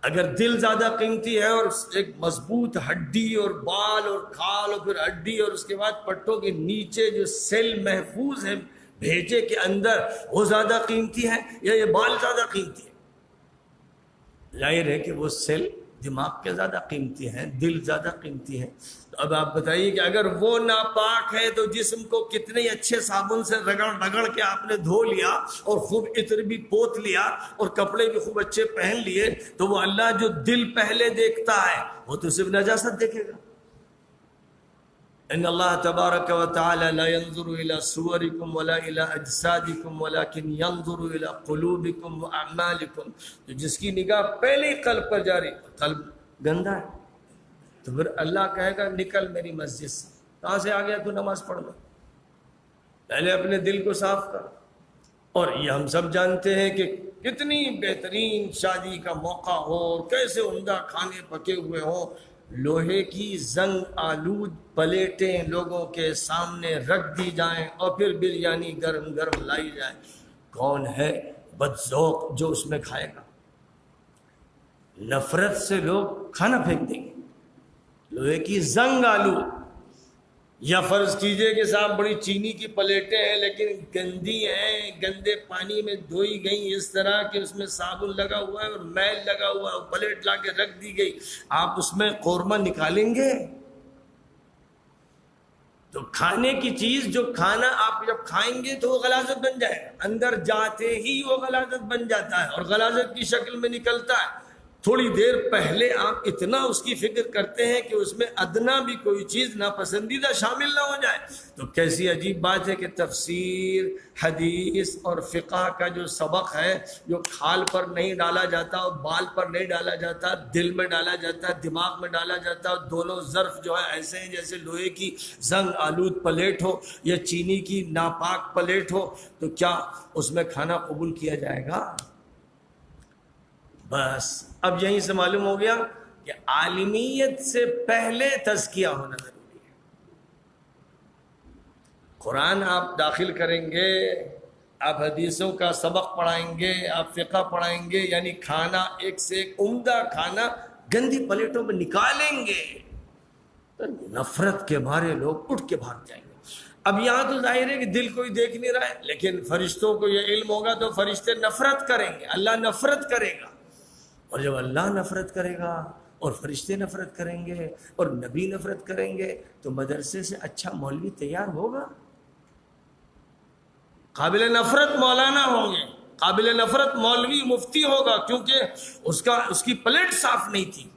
اگر دل زیادہ قیمتی ہے اور ایک مضبوط ہڈی اور بال اور کھال اور پھر ہڈی اور اس کے بعد پٹھوں کے نیچے جو سیل محفوظ ہیں بھیجے کے اندر، وہ زیادہ قیمتی ہے یا یہ بال زیادہ قیمتی ہے؟ ظاہر ہے کہ وہ سیل دماغ کے زیادہ قیمتی ہیں، دل زیادہ قیمتی ہے. تو اب آپ بتائیے کہ اگر وہ ناپاک ہے تو جسم کو کتنے اچھے صابن سے رگڑ کے آپ نے دھو لیا اور خوب عطر بھی پوت لیا اور کپڑے بھی خوب اچھے پہن لیے، تو وہ اللہ جو دل پہلے دیکھتا ہے وہ تو صرف نجاست دیکھے گا. ان اللہ تبارک و تعالی لا ينظر الى صورکم ولا الى اجسادکم ولكن ينظر الى قلوبکم واعمالکم. تو جس کی نگاہ پہلے قلب پر جاری، قلب گندا ہے تو پھر اللہ کہے گا نکل میری مسجد سے. کہاں سے آ گیا تو نماز پڑھنا؟ پہلے اپنے دل کو صاف کر. اور یہ ہم سب جانتے ہیں کہ کتنی بہترین شادی کا موقع ہو، کیسے عمدہ کھانے پکے ہوئے ہوں، لوہے کی زنگ آلود پلیٹیں لوگوں کے سامنے رکھ دی جائیں اور پھر بریانی گرم گرم لائی جائے. کون ہے بدذوق جو اس میں کھائے گا؟ نفرت سے لوگ کھانا پھینک دیں گے. لوہے کی زنگ آلود، یا فرض کیجئے کہ صاحب بڑی چینی کی پلیٹیں ہیں لیکن گندی ہیں، گندے پانی میں دھوئی گئیں اس طرح کہ اس میں صابن لگا ہوا ہے اور میل لگا ہوا ہے، پلیٹ لا کے رکھ دی گئی. آپ اس میں قورمہ نکالیں گے؟ تو کھانے کی چیز، جو کھانا آپ جب کھائیں گے تو وہ غلاظت بن جائے گا، اندر جاتے ہی وہ غلاظت بن جاتا ہے اور غلاظت کی شکل میں نکلتا ہے. تھوڑی دیر پہلے آپ اتنا اس کی فکر کرتے ہیں کہ اس میں ادنا بھی کوئی چیز ناپسندیدہ شامل نہ ہو جائے. تو کیسی عجیب بات ہے کہ تفسیر، حدیث اور فقہ کا جو سبق ہے، جو کھال پر نہیں ڈالا جاتا اور بال پر نہیں ڈالا جاتا، دل میں ڈالا جاتا ہے، دماغ میں ڈالا جاتا ہے. دونوں ظرف جو ہے ایسے ہیں جیسے لوہے کی زنگ آلود پلیٹ ہو یا چینی کی ناپاک پلیٹ ہو. تو کیا اس میں کھانا قبول کیا جائے گا؟ بس اب یہیں سے معلوم ہو گیا کہ عالمیت سے پہلے تزکیہ ہونا ضروری ہے. قرآن آپ داخل کریں گے، آپ حدیثوں کا سبق پڑھائیں گے، آپ فقہ پڑھائیں گے، یعنی کھانا ایک سے ایک عمدہ کھانا گندی پلیٹوں میں نکالیں گے تو نفرت کے مارے لوگ اٹھ کے بھاگ جائیں گے. اب یہاں تو ظاہر ہے کہ دل کوئی دیکھ نہیں رہا ہے، لیکن فرشتوں کو یہ علم ہوگا تو فرشتے نفرت کریں گے، اللہ نفرت کرے گا. اور جب اللہ نفرت کرے گا اور فرشتے نفرت کریں گے اور نبی نفرت کریں گے تو مدرسے سے اچھا مولوی تیار ہوگا؟ قابل نفرت مولانا ہوں گے، قابل نفرت مولوی مفتی ہوگا، کیونکہ اس کی پلیٹ صاف نہیں تھی.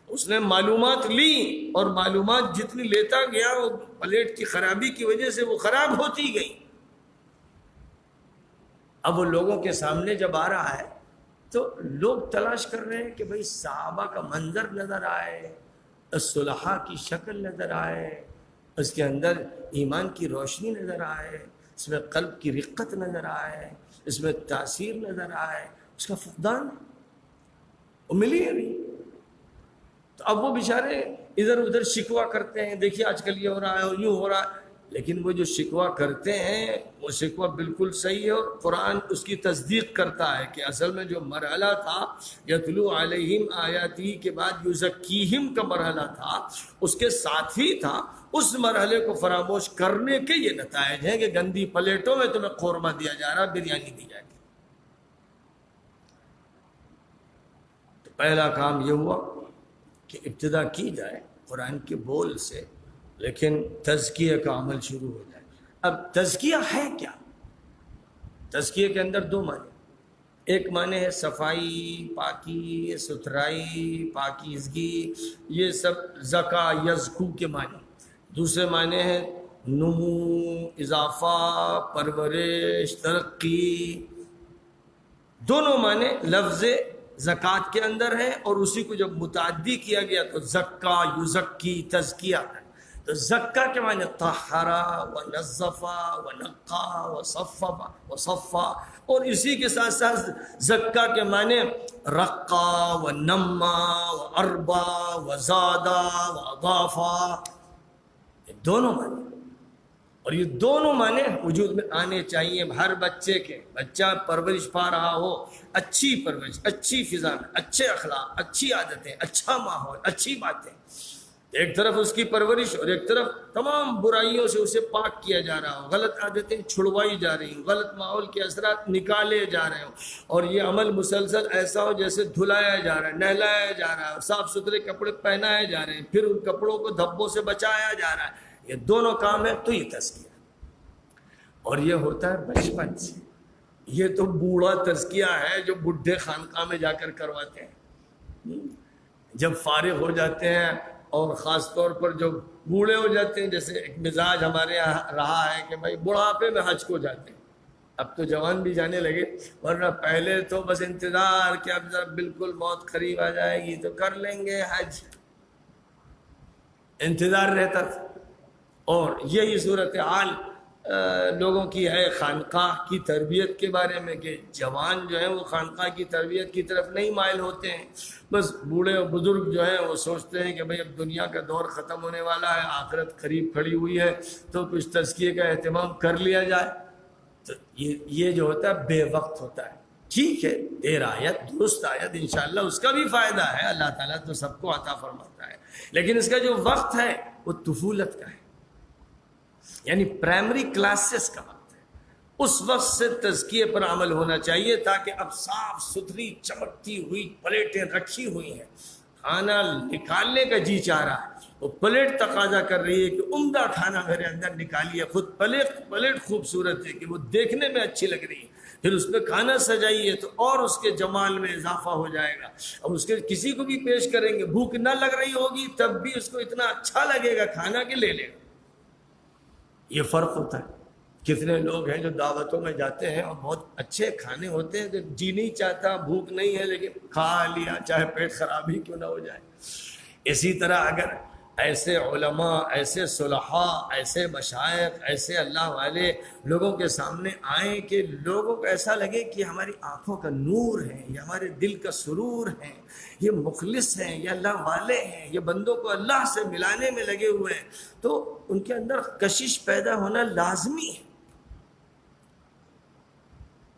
اس نے معلومات لی اور معلومات جتنی لیتا گیا وہ پلیٹ کی خرابی کی وجہ سے وہ خراب ہوتی گئی. اب وہ لوگوں کے سامنے جب آ رہا ہے تو لوگ تلاش کر رہے ہیں کہ بھئی صحابہ کا منظر نظر آئے، صلحاء کی شکل نظر آئے، اس کے اندر ایمان کی روشنی نظر آئے، اس میں قلب کی رقت نظر آئے، اس میں تاثیر نظر آئے. اس کا فقدان وہ ملی ہے نہیں. تو اب وہ بیچارے ادھر ادھر شکوہ کرتے ہیں، دیکھیے آج کل یہ ہو رہا ہے، یوں ہو رہا ہے. لیکن وہ جو شکوہ کرتے ہیں وہ شکوہ بالکل صحیح ہے، اور قرآن اس کی تصدیق کرتا ہے کہ اصل میں جو مرحلہ تھا یتلو علیہم آیاتی کے بعد یزکیہم کا مرحلہ تھا، اس کے ساتھ ہی تھا، اس مرحلے کو فراموش کرنے کے یہ نتائج ہیں کہ گندی پلیٹوں میں تمہیں قورمہ دیا جا رہا، بریانی دی جائے گی۔ تو پہلا کام یہ ہوا کہ ابتدا کی جائے قرآن کے بول سے، لیکن تزکیہ کا عمل شروع ہو جائے۔ اب تزکیہ ہے کیا؟ تزکیہ کے اندر دو معنی، ایک معنی ہے صفائی، پاکی، ستھرائی، پاکیزگی، یہ سب زکا یزکو کے معنی۔ دوسرے معنی ہے نمو، اضافہ، پرورش، ترقی۔ دونوں معنی لفظ زکوٰۃ کے اندر ہے، اور اسی کو جب متعدی کیا گیا تو زکا، یزکی، تزکیہ ہے۔ تو زکا کے معنی طہرا و نظفا و نقا و صفا، اور اسی کے ساتھ ساتھ زکا کے معنی رقا و نما و اربا و زادا و اضافا، یہ دونوں معنی، اور یہ دونوں معنی وجود میں آنے چاہیے ہر بچے کے۔ بچہ پرورش پا رہا ہو، اچھی پرورش، اچھی فضا میں، اچھے اخلاق، اچھی عادتیں، اچھا ماحول، اچھی باتیں، ایک طرف اس کی پرورش اور ایک طرف تمام برائیوں سے اسے پاک کیا جا رہا ہو، غلط عادتیں چھڑوائی جا رہی ہوں، غلط ماحول کے اثرات نکالے جا رہے ہوں، اور یہ عمل مسلسل ایسا ہو جیسے دھلایا جا رہا ہے، نہلایا جا رہا ہے، صاف ستھرے کپڑے پہنائے جا رہے ہیں، پھر ان کپڑوں کو دھبوں سے بچایا جا رہا ہے۔ یہ دونوں کام ہے تو یہ تزکیہ، اور یہ ہوتا ہے بچپن سے۔ یہ تو بوڑھا تزکیہ ہے جو بڈھے خانقاہ میں جا کر کرواتے ہیں، جب فارغ ہو جاتے ہیں، اور خاص طور پر جو بوڑھے ہو جاتے ہیں، جیسے ایک مزاج ہمارے یہاں رہا ہے کہ بھائی بڑھاپے میں حج کو جاتے ہیں، اب تو جوان بھی جانے لگے، ورنہ پہلے تو بس انتظار کہ اب ذرا بالکل موت قریب آ جائے گی تو کر لیں گے حج، انتظار رہتا تھا۔ اور یہی صورتحال لوگوں کی ہے خانقاہ کی تربیت کے بارے میں، کہ جوان جو ہیں وہ خانقاہ کی تربیت کی طرف نہیں مائل ہوتے ہیں، بس بوڑھے اور بزرگ جو ہیں وہ سوچتے ہیں کہ بھئی اب دنیا کا دور ختم ہونے والا ہے، آخرت قریب کھڑی ہوئی ہے، تو کچھ تزکیے کا اہتمام کر لیا جائے۔ تو یہ جو ہوتا ہے بے وقت ہوتا ہے۔ ٹھیک ہے، دیر آیت درست آیت انشاءاللہ اس کا بھی فائدہ ہے، اللہ تعالیٰ تو سب کو عطا فرماتا ہے، لیکن اس کا جو وقت ہے وہ طفولت کا ہے، یعنی پرائمری کلاسز کا وقت ہے۔ اس وقت سے تزکیے پر عمل ہونا چاہیے، تاکہ اب صاف ستھری چمکتی ہوئی پلیٹیں رکھی ہوئی ہیں، کھانا نکالنے کا جی چاہ رہا ہے، وہ پلیٹ تقاضا کر رہی ہے کہ عمدہ کھانا میرے اندر نکالیے، خود پلیٹ خوبصورت ہے کہ وہ دیکھنے میں اچھی لگ رہی ہے، پھر اس پہ کھانا سجائیے تو اور اس کے جمال میں اضافہ ہو جائے گا۔ اب اس کے کسی کو بھی پیش کریں گے، بھوک نہ لگ رہی ہوگی تب بھی اس کو اتنا اچھا لگے گا کھانا کہ لے لے گا۔ یہ فرق ہوتا ہے۔ کتنے لوگ ہیں جو دعوتوں میں جاتے ہیں اور بہت اچھے کھانے ہوتے ہیں، جو جی نہیں چاہتا، بھوک نہیں ہے، لیکن کھا لیا چاہے پیٹ خراب ہی کیوں نہ ہو جائے۔ اسی طرح اگر ایسے علماء، ایسے صلحاء، ایسے مشائخ، ایسے اللہ والے لوگوں کے سامنے آئیں کہ لوگوں کو ایسا لگے کہ ہماری آنکھوں کا نور ہے، یہ ہمارے دل کا سرور ہے، یہ مخلص ہیں، یہ اللہ والے ہیں، یہ بندوں کو اللہ سے ملانے میں لگے ہوئے ہیں، تو ان کے اندر کشش پیدا ہونا لازمی ہے۔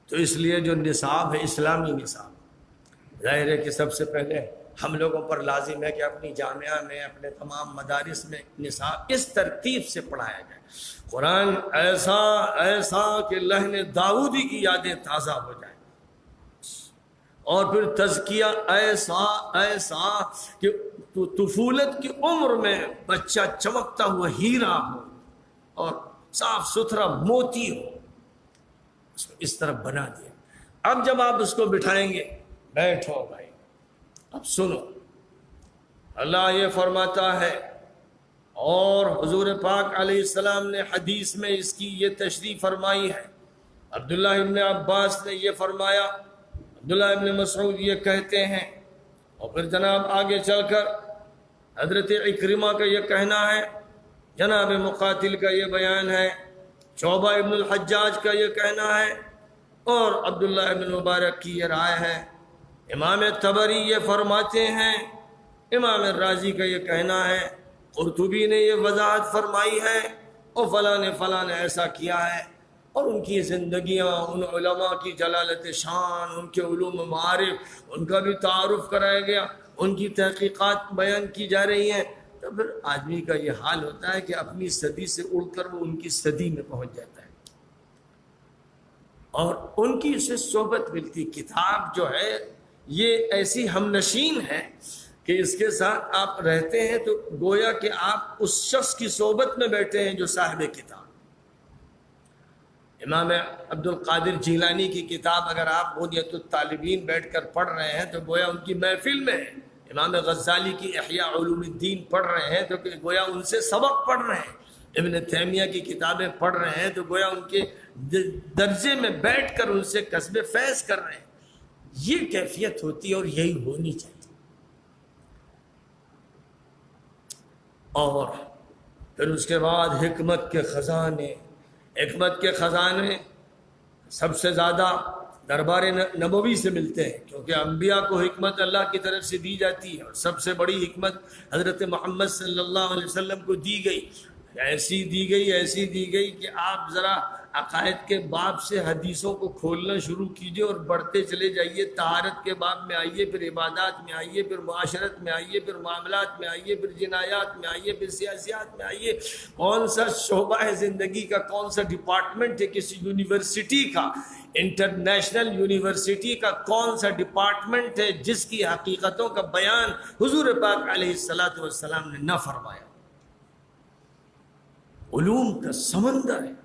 تو اس لیے جو نصاب ہے اسلامی نصاب، ظاہر ہے کہ سب سے پہلے ہم لوگوں پر لازم ہے کہ اپنی جامعہ میں، اپنے تمام مدارس میں نصاب اس ترتیب سے پڑھایا جائے، قرآن ایسا ایسا کہ لحن داؤدی کی یادیں تازہ ہو جائیں، اور پھر تزکیہ ایسا ایسا کہ طفولت کی عمر میں بچہ چمکتا ہوا ہیرا ہو اور صاف ستھرا موتی ہو، اس کو اس طرح بنا دیا۔ اب جب آپ اس کو بٹھائیں گے، بیٹھو بھائی اب سنو، اللہ یہ فرماتا ہے، اور حضور پاک علیہ السلام نے حدیث میں اس کی یہ تشریح فرمائی ہے، عبداللہ ابن عباس نے یہ فرمایا، عبداللہ ابن مسعود یہ کہتے ہیں، اور پھر جناب آگے چل کر حضرت اکرمہ کا یہ کہنا ہے، جناب مقاتل کا یہ بیان ہے، شعبہ ابن الحجاج کا یہ کہنا ہے، اور عبداللہ ابن مبارک کی یہ رائے ہے، امام طبری یہ فرماتے ہیں، امام رازی کا یہ کہنا ہے، قرطبی نے یہ وضاحت فرمائی ہے، اور فلاں نے ایسا کیا ہے، اور ان کی زندگیاں، ان علماء کی جلالت شان، ان کے علوم و معارف، ان کا بھی تعارف کرایا گیا، ان کی تحقیقات بیان کی جا رہی ہیں، تو پھر آدمی کا یہ حال ہوتا ہے کہ اپنی صدی سے اڑ کر وہ ان کی صدی میں پہنچ جاتا ہے، اور ان کی اسے صحبت ملتی۔ کتاب جو ہے یہ ایسی ہم نشین ہے کہ اس کے ساتھ آپ رہتے ہیں تو گویا کہ آپ اس شخص کی صحبت میں بیٹھے ہیں جو صاحب کتاب۔ امام عبد القادر جیلانی کی کتاب اگر آپ بنیۃ الطالبین بیٹھ کر پڑھ رہے ہیں تو گویا ان کی محفل میں ہیں۔ امام غزالی کی احیاء علوم الدین پڑھ رہے ہیں تو گویا ان سے سبق پڑھ رہے ہیں۔ ابن تیمیہ کی کتابیں پڑھ رہے ہیں تو گویا ان کے درجے میں بیٹھ کر ان سے کسب فیض کر رہے ہیں۔ یہ کیفیت ہوتی ہے اور یہی ہونی چاہیے۔ اور پھر اس کے بعد حکمت کے خزانے، حکمت کے خزانے سب سے زیادہ دربار نبوی سے ملتے ہیں، کیونکہ انبیاء کو حکمت اللہ کی طرف سے دی جاتی ہے، اور سب سے بڑی حکمت حضرت محمد صلی اللہ علیہ وسلم کو دی گئی، ایسی دی گئی کہ آپ ذرا عقائد کے باب سے حدیثوں کو کھولنا شروع کیجئے اور بڑھتے چلے جائیے، طہارت کے باب میں آئیے، پھر عبادات میں آئیے، پھر معاشرت میں آئیے، پھر معاملات میں آئیے، پھر جنایات میں آئیے، پھر سیاسیات میں آئیے۔ کون سا شعبہ ہے زندگی کا، کون سا ڈپارٹمنٹ ہے کسی یونیورسٹی کا، انٹرنیشنل یونیورسٹی کا کون سا ڈپارٹمنٹ ہے جس کی حقیقتوں کا بیان حضور پاک علیہ الصلوۃ والسلام نے نہ فرمایا۔ علوم کا سمندر ہے۔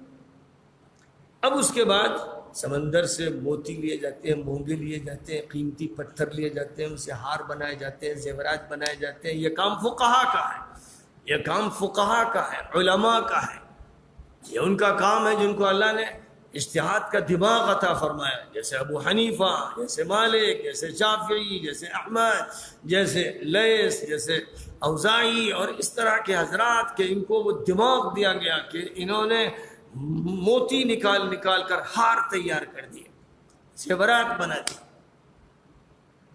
اب اس کے بعد سمندر سے موتی لیے جاتے ہیں، مونگے لیے جاتے ہیں، قیمتی پتھر لیے جاتے ہیں، ان سے ہار بنائے جاتے ہیں، زیورات بنائے جاتے ہیں۔ یہ کام فقہا کا ہے، یہ کام فقہا کا ہے، علماء کا ہے، یہ ان کا کام ہے جن کو اللہ نے اجتہاد کا دماغ عطا فرمایا، جیسے ابو حنیفہ، جیسے مالک، جیسے شافعی، جیسے احمد، جیسے لیث، جیسے اوزاعی، اور اس طرح کے حضرات، کہ ان کو وہ دماغ دیا گیا کہ انہوں نے موتی نکال کر ہار تیار کر دیے، زیورات بنا دی۔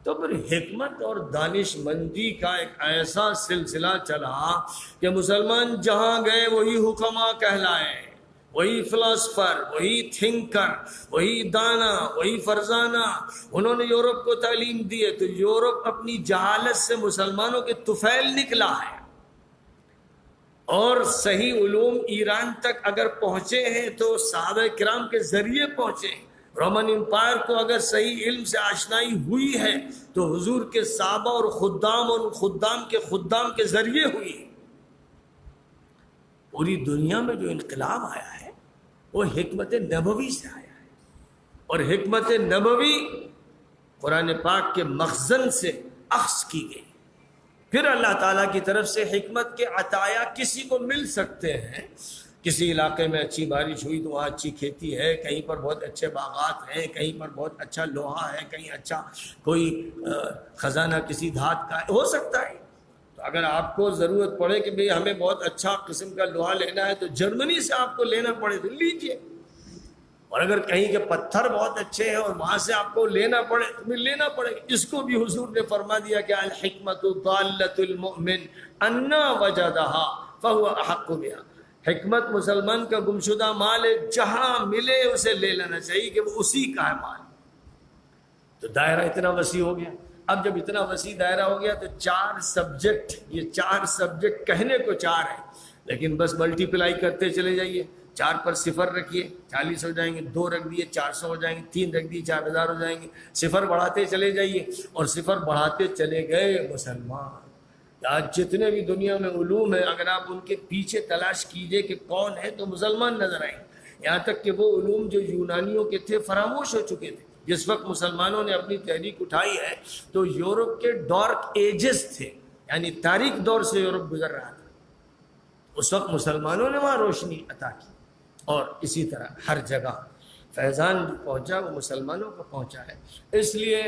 تو پھر حکمت اور دانش مندی کا ایک ایسا سلسلہ چلا کہ مسلمان جہاں گئے وہی حکما کہلائے، وہی فلاسفر، وہی تھنکر، وہی دانا، وہی فرزانہ۔ انہوں نے یورپ کو تعلیم دی ہے تو یورپ اپنی جہالت سے مسلمانوں کے طفیل نکلا ہے، اور صحیح علوم ایران تک اگر پہنچے ہیں تو صحابہ کرام کے ذریعے پہنچے ہیں۔ رومن امپائر کو اگر صحیح علم سے آشنائی ہوئی ہے تو حضور کے صحابہ اور خدام کے ذریعے ہوئی ہے۔ پوری دنیا میں جو انقلاب آیا ہے وہ حکمت نبوی سے آیا ہے، اور حکمت نبوی قرآن پاک کے مخزن سے اخذ کی گئی۔ پھر اللہ تعالیٰ کی طرف سے حکمت کے عطایا کسی کو مل سکتے ہیں۔ کسی علاقے میں اچھی بارش ہوئی تو وہاں اچھی کھیتی ہے، کہیں پر بہت اچھے باغات ہیں، کہیں پر بہت اچھا لوہا ہے، کہیں اچھا کوئی خزانہ کسی دھات کا ہو سکتا ہے۔ تو اگر آپ کو ضرورت پڑے کہ بھئی ہمیں بہت اچھا قسم کا لوہا لینا ہے تو جرمنی سے آپ کو لینا پڑے تو لیجئے، اور اگر کہیں کے پتھر بہت اچھے ہیں اور وہاں سے آپ کو لینا پڑے تو بھی لینا پڑے گا۔ اس کو بھی حضور نے فرما دیا کہ الحکمت ضالۃ المؤمن انا وجدہا فہو احق بہا۔ حکمت مسلمان کا گمشدہ مال ہے، جہاں ملے اسے لے لینا چاہیے کہ وہ اسی کا ہے مال۔ تو دائرہ اتنا وسیع ہو گیا۔ اب جب اتنا وسیع دائرہ ہو گیا تو 4 سبجیکٹ، یہ 4 سبجیکٹ کہنے کو 4 ہیں، لیکن بس ملٹی پلائی کرتے چلے جائیے۔ 4 پر 0 رکھیے، 40 ہو جائیں گے، 2 رکھ دیے 400 ہو جائیں گے، 3 رکھ دیے 4000 ہو جائیں گے۔ 0 بڑھاتے چلے جائیے، اور 0 بڑھاتے چلے گئے مسلمان۔ آج جتنے بھی دنیا میں علوم ہیں اگر آپ ان کے پیچھے تلاش کیجئے کہ کون ہے تو مسلمان نظر آئیں گے، یہاں تک کہ وہ علوم جو یونانیوں کے تھے فراموش ہو چکے تھے۔ جس وقت مسلمانوں نے اپنی تحریک اٹھائی ہے تو یورپ کے ڈارک ایجز تھے، یعنی تاریک دور سے یورپ گزر رہا تھا، اس وقت مسلمانوں نے وہاں روشنی عطا کی، اور اسی طرح ہر جگہ فیضان جو پہنچا وہ مسلمانوں کو پہنچا ہے۔ اس لیے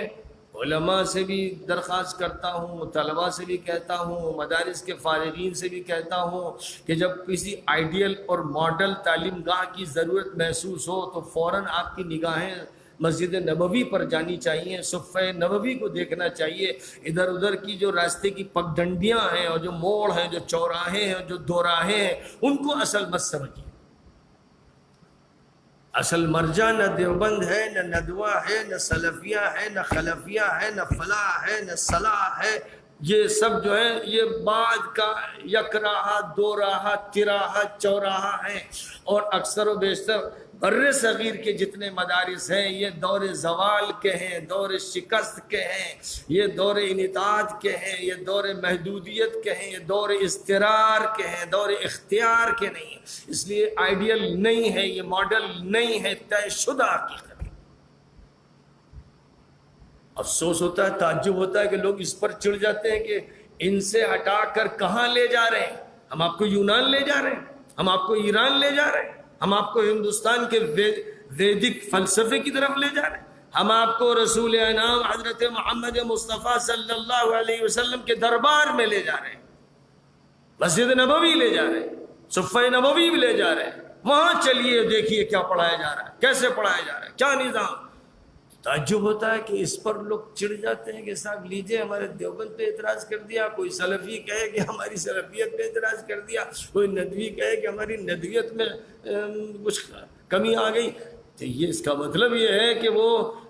علماء سے بھی درخواست کرتا ہوں، طلباء سے بھی کہتا ہوں، مدارس کے فارغین سے بھی کہتا ہوں کہ جب کسی آئیڈیل اور ماڈل تعلیم گاہ کی ضرورت محسوس ہو تو فوراً آپ کی نگاہیں مسجد نبوی پر جانی چاہیے، صفحہ نبوی کو دیکھنا چاہیے. ادھر ادھر کی جو راستے کی پگڈنڈیاں ہیں اور جو موڑ ہیں، جو چوراہے ہیں، جو دوراہے ہیں، ان کو اصل مت سمجھیے. اصل مرجع نہ دیوبند ہے، نہ ندوہ ہے، نہ سلفیہ ہے، نہ خلفیہ ہے، نہ فلاح ہے، نہ صلاح ہے. یہ سب جو ہے یہ بعد کا یک راہا، دو راہا، تراہا، چوراہا ہے. اور اکثر و بیشتر بر صغیر کے جتنے مدارس ہیں یہ دور زوال کے ہیں، دور شکست کے ہیں، یہ دور انحطاط کے ہیں، یہ دور محدودیت کے ہیں، یہ دور اضطرار کے ہیں، دور اختیار کے نہیں. اس لیے آئیڈیل نہیں ہے، یہ ماڈل نہیں ہے، طے شدہ حقیقت. افسوس ہوتا ہے، تعجب ہوتا ہے کہ لوگ اس پر چڑھ جاتے ہیں کہ ان سے ہٹا کر کہاں لے جا رہے ہیں. ہم آپ کو یونان لے جا رہے ہیں، ہم آپ کو ایران لے جا رہے ہیں، ہم آپ کو ہندوستان کے ویدک فلسفے کی طرف لے جا رہے ہیں، ہم آپ کو رسول انعام حضرت محمد مصطفیٰ صلی اللہ علیہ وسلم کے دربار میں لے جا رہے ہیں، مسجد نبوی لے جا رہے ہیں، صفحہ نبوی بھی لے جا رہے ہیں. وہاں چلیے دیکھیے کیا پڑھایا جا رہا ہے، کیسے پڑھایا جا رہا ہے، کیا نظام. تعجب ہوتا ہے کہ اس پر لوگ چڑھ جاتے ہیں کہ صاحب لیجئے ہمارے دیوبند پہ اعتراض کر دیا، کوئی سلفی کہے کہ ہماری سلفیت پہ اعتراض کر دیا، کوئی ندوی کہے کہ ہماری ندویت میں کچھ کمی آ گئی. تو یہ اس کا مطلب یہ ہے کہ وہ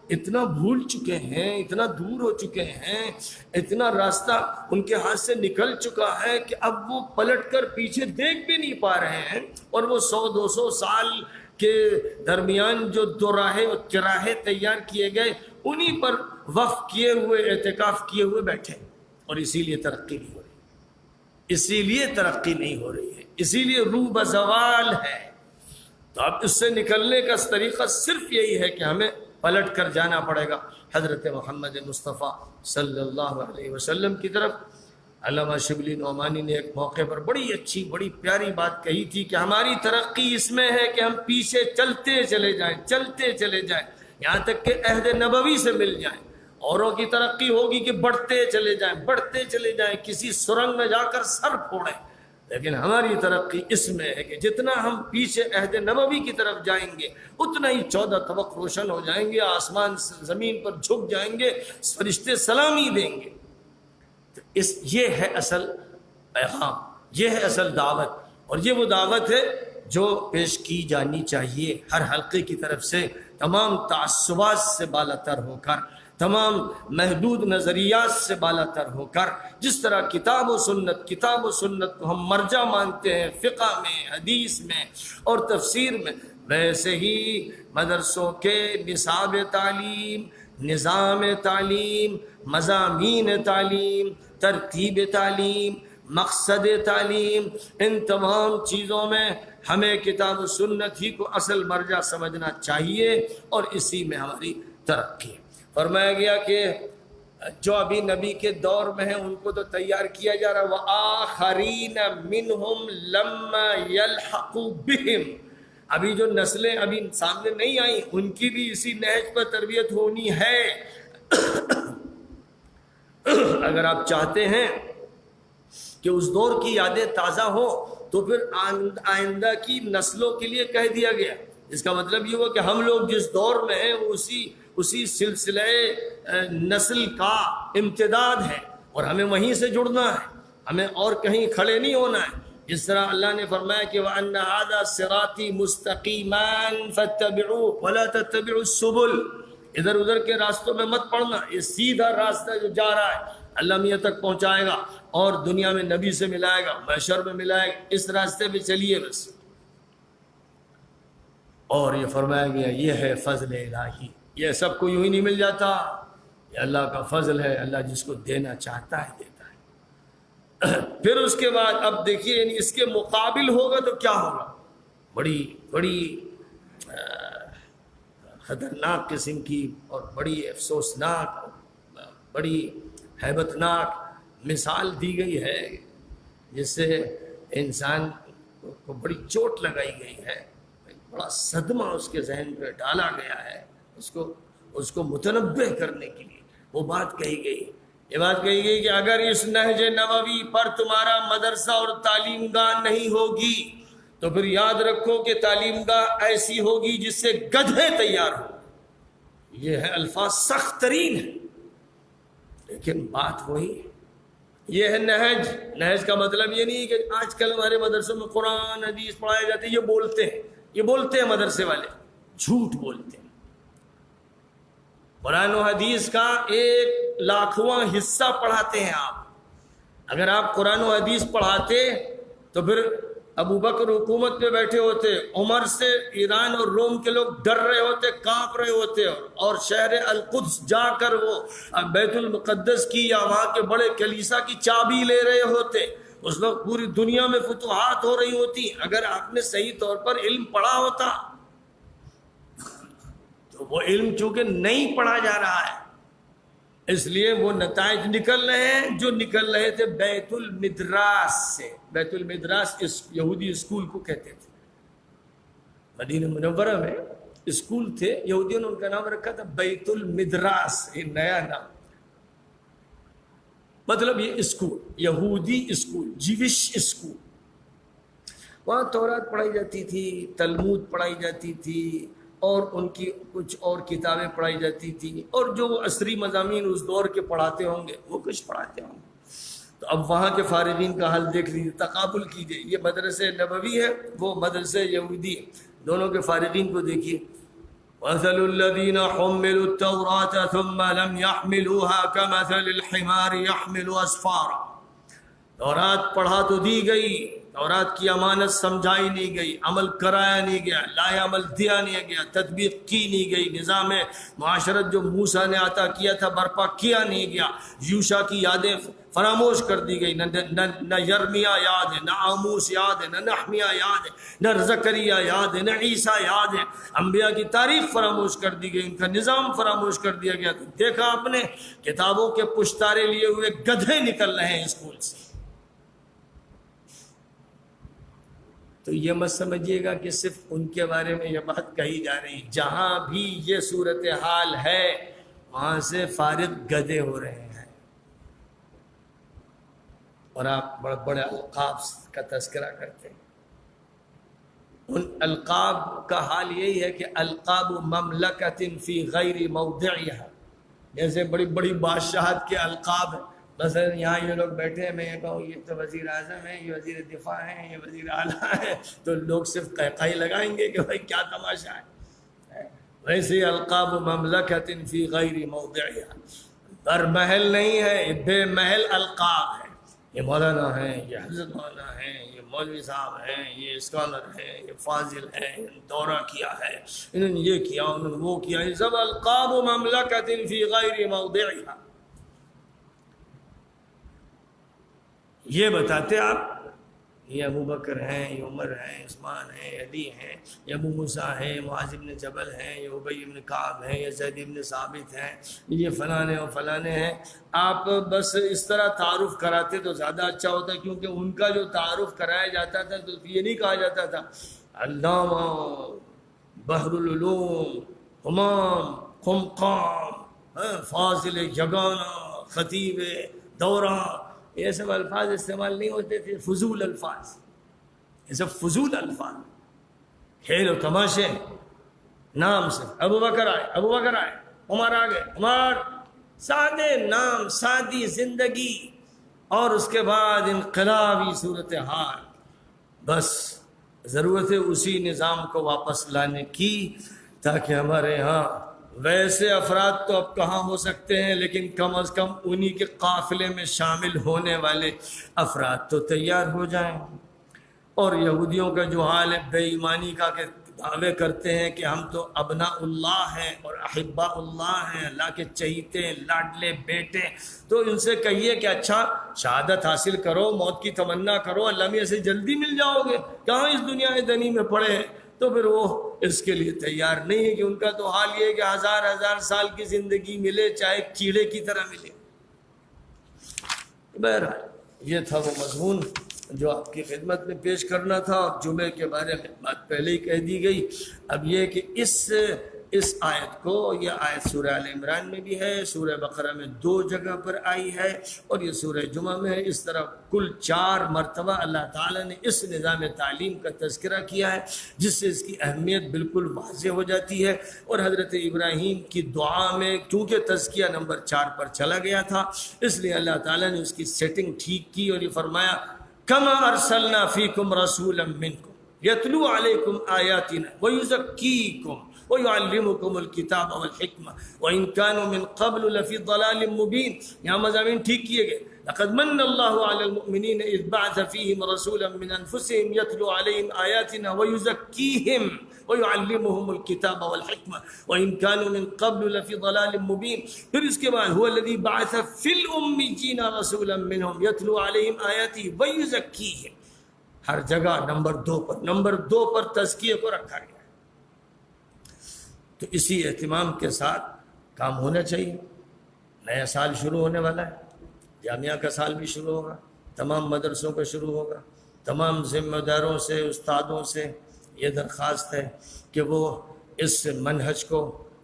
اتنا بھول چکے ہیں، اتنا دور ہو چکے ہیں، اتنا راستہ ان کے ہاتھ سے نکل چکا ہے کہ اب وہ پلٹ کر پیچھے دیکھ بھی نہیں پا رہے ہیں. اور وہ 100-200 سال کے درمیان جو دوراہے اور چراہے تیار کیے گئے انہی پر وقف کیے ہوئے، اعتکاف کیے ہوئے بیٹھے. اور اسی لیے ترقی نہیں ہو رہی، اسی لیے ترقی نہیں ہو رہی ہے، اسی لیے روح بزوال ہے. تو اب اس سے نکلنے کا طریقہ صرف یہی ہے کہ ہمیں پلٹ کر جانا پڑے گا حضرت محمد مصطفیٰ صلی اللہ علیہ وسلم کی طرف. علامہ شبلی نعمانی نے ایک موقع پر بڑی اچھی، بڑی پیاری بات کہی تھی کہ ہماری ترقی اس میں ہے کہ ہم پیچھے چلتے چلے جائیں، چلتے چلے جائیں یہاں تک کہ عہد نبوی سے مل جائیں. اوروں کی ترقی ہوگی کہ بڑھتے چلے جائیں، بڑھتے چلے جائیں، کسی سرنگ میں جا کر سر پھوڑیں. لیکن ہماری ترقی اس میں ہے کہ جتنا ہم پیچھے عہد نبوی کی طرف جائیں گے اتنا ہی 14 طبق روشن ہو جائیں گے، آسمان زمین پر جھک جائیں گے، فرشتے سلامی دیں گے. یہ ہے اصل پیغام، یہ ہے اصل دعوت. اور یہ وہ دعوت ہے جو پیش کی جانی چاہیے ہر حلقے کی طرف سے، تمام تعصبات سے بالا تر ہو کر، تمام محدود نظریات سے بالا تر ہو کر. جس طرح کتاب و سنت کو ہم مرجع مانتے ہیں فقہ میں، حدیث میں اور تفسیر میں، ویسے ہی مدرسوں کے نصاب تعلیم، نظام تعلیم، مضامین تعلیم، ترتیب تعلیم، مقصد تعلیم، ان تمام چیزوں میں ہمیں کتاب و سنت ہی کو اصل مرجع سمجھنا چاہیے اور اسی میں ہماری ترقی. فرمایا گیا کہ جو ابھی نبی کے دور میں ہیں ان کو تو تیار کیا جا رہا ہے، وَآخَرِينَ مِنْهُمْ لَمَّا يَلْحَقُوا بِهِمْ. ابھی جو نسلیں ابھی سامنے نہیں آئیں ان کی بھی اسی نہج پر تربیت ہونی ہے. اگر آپ چاہتے ہیں کہ اس دور کی یادیں تازہ ہوں تو پھر آئندہ کی نسلوں کے لیے کہہ دیا گیا. اس کا مطلب یہ ہوا کہ ہم لوگ جس دور میں ہیں وہ اسی سلسلہ نسل کا امتداد ہے اور ہمیں وہیں سے جڑنا ہے، ہمیں اور کہیں کھڑے نہیں ہونا ہے. جس طرح اللہ نے فرمایا کہ وَأَنَّ هَذَا صِرَاطِي مُسْتَقِيمًا فَاتَّبِعُوهُ وَلَا تَتَّبِعُوا السُّبُلَ. ادھر ادھر کے راستوں میں مت پڑنا، یہ سیدھا راستہ جو جا رہا ہے اللہ میاں تک پہنچائے گا اور دنیا میں نبی سے ملائے گا، محشر میں ملائے گا. اس راستے پہ چلیے بس. اور یہ فرمایا گیا یہ ہے فضل الہی، یہ سب کو یوں ہی نہیں مل جاتا، یہ اللہ کا فضل ہے، اللہ جس کو دینا چاہتا ہے دیتا ہے. پھر اس کے بعد اب دیکھیے یعنی اس کے مقابل ہوگا تو کیا ہوگا، بڑی بڑی خطرناک قسم کی اور بڑی افسوسناک، بڑی ہیبت ناک مثال دی گئی ہے جس سے انسان کو بڑی چوٹ لگائی گئی ہے، بڑا صدمہ اس کے ذہن پہ ڈالا گیا ہے، اس کو متنبہ کرنے کے لیے وہ بات کہی گئی. یہ بات کہی گئی کہ اگر اس نہج نبوی پر تمہارا مدرسہ اور تعلیم گاہ نہیں ہوگی تو پھر یاد رکھو کہ تعلیم گاہ ایسی ہوگی جس سے گدھے تیار ہو. یہ ہے الفاظ سخت ترین ہے، لیکن بات وہی ہے. یہ ہے نہج. نہج کا مطلب یہ نہیں کہ آج کل ہمارے مدرسوں میں قرآن حدیث پڑھائے جاتے ہیں، یہ بولتے ہیں مدرسے والے، جھوٹ بولتے ہیں. قرآن و حدیث کا 1,00,000واں حصہ پڑھاتے ہیں آپ. اگر آپ قرآن و حدیث پڑھاتے تو پھر ابو بکر حکومت پہ بیٹھے ہوتے، عمر سے ایران اور روم کے لوگ ڈر رہے ہوتے، کانپ رہے ہوتے، اور شہر القدس جا کر وہ بیت المقدس کی یا وہاں کے بڑے کلیسا کی چابی لے رہے ہوتے. اس وقت پوری دنیا میں فتوحات ہو رہی ہوتی. اگر آپ نے صحیح طور پر علم پڑھا ہوتا، تو وہ علم چونکہ نہیں پڑھا جا رہا ہے، اس لیے وہ نتائج نکل رہے ہیں جو نکل رہے تھے بیت المدراس سے. بیت المدراس یہودی اسکول کو کہتے تھے. مدینہ منورہ میں اسکول تھے، یہودیوں نے ان کا نام رکھا تھا بیت المدراس. یہ نیا نام، مطلب یہ اسکول، یہودی اسکول، جیوش اسکول. وہاں تورات پڑھائی جاتی تھی، تلمود پڑھائی جاتی تھی، اور ان کی کچھ اور کتابیں پڑھائی جاتی تھی، اور جو عصری مضامین اس دور کے پڑھاتے ہوں گے وہ کچھ پڑھاتے ہوں گے. تو اب وہاں کے فارغین کا حال دیکھ لیجیے، تقابل کیجیے. یہ مدرسے نبوی ہے، وہ مدرسے یہودی ہے. دونوں کے فارغین کو دیکھیے. مثل الذين حملوا التوراة ثم لم يحملوها كمثل الحمار يحمل أسفارا. تورات پڑھا تو دی گئی، تورات کی امانت سمجھائی نہیں گئی، عمل کرایا نہیں گیا، لائے عمل دیا نہیں گیا، تطبیق کی نہیں گئی، نظام معاشرت جو موسیٰ نے عطا کیا تھا برپا کیا نہیں گیا. یوشع کی یادیں فراموش کر دی گئی. نہ یرمیا یاد ہے، نہ آموس یاد ہے، نہ نحمیہ یاد ہے، نہ زکریا یاد ہے، نہ عیسیٰ یاد ہے. انبیاء کی تاریخ فراموش کر دی گئی، ان کا نظام فراموش کر دیا گیا. تو دیکھا آپ نے کتابوں کے پشتارے لیے ہوئے گدھے نکل رہے ہیں اسکول سے. تو یہ مت سمجھیے گا کہ صرف ان کے بارے میں یہ بات کہی جا رہی. جہاں بھی یہ صورتحال ہے وہاں سے فارغ گدھے ہو رہے ہیں. اور آپ بڑے بڑے القاب کا تذکرہ کرتے ہیں. ان القاب کا حال یہی ہے کہ القاب مملکت فی غیر موضعها. جیسے بڑی بڑی بادشاہت کے القاب ہیں. مثلا یہاں یہ لوگ بیٹھے ہیں، میں یہ کہوں یہ تو وزیر اعظم ہیں، یہ وزیر دفاع ہیں، یہ وزیر اعلیٰ ہیں، تو لوگ صرف قہقہی لگائیں گے کہ بھائی کیا تماشا ہے. ویسے القاب مملکت فی غیر موضعها. بر محل نہیں ہے، یہ بے محل القاب ہے. یہ مولانا ہیں، یہ حضرت مولانا ہیں، یہ مولوی صاحب ہیں، یہ اسکالر ہیں، یہ فاضل ہیں، انہوں نے دورہ کیا ہے، انہوں نے یہ کیا، انہوں نے وہ کیا. یہ سب القاب مملکت فی غیر موضعها. یہ بتاتے آپ یہ ابو بکر ہیں، یہ عمر ہیں، عثمان ہیں، علی ہیں، یہ ابو موسیٰ ہیں، معاذ بن جبل ہیں، یہ ابی بن کعب ہیں، یہ زید بن ثابت ہیں، یہ فلانے اور فلانے ہیں. آپ بس اس طرح تعارف کراتے تو زیادہ اچھا ہوتا، کیونکہ ان کا جو تعارف کرایا جاتا تھا تو یہ نہیں کہا جاتا تھا علامہ بحر العلوم حمام قمقام فاضل یگانہ خطیب دورہ. یہ سب الفاظ استعمال نہیں ہوتے تھے، فضول الفاظ. یہ سب فضول الفاظ، کھیل و تماشے. نام سے ابو بکر آئے، ابو بکر آئے، عمر آ گئے، عمر. سادے نام، سادی زندگی، اور اس کے بعد انقلابی صورتحال. بس ضرورت ہے اسی نظام کو واپس لانے کی، تاکہ ہمارے ہاں ویسے افراد تو اب کہاں ہو سکتے ہیں، لیکن کم از کم انہی کے قافلے میں شامل ہونے والے افراد تو تیار ہو جائیں. اور یہودیوں کا جو حال ہے بے ایمانی کا، کہ دعوے کرتے ہیں کہ ہم تو ابناء اللہ ہیں اور احباء اللہ ہیں، اللہ کے چہیتے لاڈلے بیٹے. تو ان سے کہیے کہ اچھا شہادت حاصل کرو، موت کی تمنا کرو، اللہ میاں سے جلدی مل جاؤ گے، کہاں اس دنیا دنی میں پڑے ہیں. تو پھر وہ اس کے لیے تیار نہیں ہے، کہ ان کا تو حال یہ ہے کہ ہزار ہزار سال کی زندگی ملے، چاہے کیڑے کی طرح ملے. بہرحال یہ تھا وہ مضمون جو آپ کی خدمت میں پیش کرنا تھا. اور جمعے کے بارے میں بات پہلے ہی کہہ دی گئی. اب یہ کہ اس آیت کو، یہ آیت سورہ آل عمران میں بھی ہے، سورہ بقرہ میں 2 جگہ پر آئی ہے، اور یہ سورہ جمعہ میں ہے۔ اس طرح کل 4 مرتبہ اللہ تعالیٰ نے اس نظام تعلیم کا تذکرہ کیا ہے، جس سے اس کی اہمیت بالکل واضح ہو جاتی ہے۔ اور حضرت ابراہیم کی دعا میں چونکہ تزکیہ نمبر 4 پر چلا گیا تھا، اس لیے اللہ تعالیٰ نے اس کی سیٹنگ ٹھیک کی اور یہ فرمایا کما ارسلنا فیکم رسولا منکم یتلو علیکم آیاتنا ویزکیکم وَيُعَلِّمُكُمُ الْكِتَابَ وَالْحِكْمَةَ وَإِنْ كَانُوا مِنْ قَبْلُ لَفِي ضَلَالٍ مُبِينٍ۔ یہاں مضامین ٹھیک کیے گئے۔ لَقَدْ مَنَّ اللَّهُ عَلَى الْمُؤْمِنِينَ إِذْ بَعَثَ فِيهِمْ رَسُولًا مِنْ أَنْفُسِهِمْ يَتْلُو عَلَيْهِمْ آيَاتِنَا وَيُزَكِّيهِمْ وَيُعَلِّمُهُمُ الْكِتَابَ وَالْحِكْمَةَ وَإِنْ كَانُوا مِنْ قَبْلُ لَفِي ضَلَالٍ مُبِينٍ۔ پھر اس کے بعد هُوَ الَّذِي بَعَثَ فِي الْأُمِّيِّينَ رَسُولًا مِنْهُمْ يَتْلُو عَلَيْهِمْ آيَاتِهِ وَيُزَكِّيهِمْ۔ ہر جگہ نمبر 2 پر تزکیہ کو رکھا گیا۔ تو اسی اہتمام کے ساتھ کام ہونا چاہیے۔ نیا سال شروع ہونے والا ہے، جامعہ کا سال بھی شروع ہوگا، تمام مدرسوں کا شروع ہوگا۔ تمام ذمہ داروں سے، استادوں سے یہ درخواست ہے کہ وہ اس منہج کو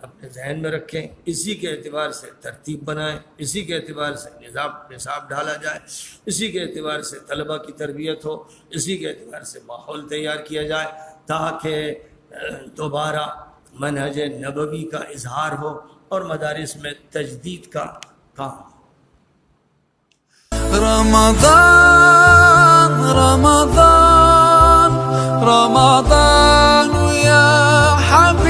اپنے ذہن میں رکھیں، اسی کے اعتبار سے ترتیب بنائیں، اسی کے اعتبار سے نصاب ڈھالا جائے، اسی کے اعتبار سے طلبہ کی تربیت ہو، اسی کے اعتبار سے ماحول تیار کیا جائے، تاکہ دوبارہ منہج نبوی کا اظہار ہو اور مدارس میں تجدید کا کام ہو۔ رمضان رمضان رمضان يا حبيبي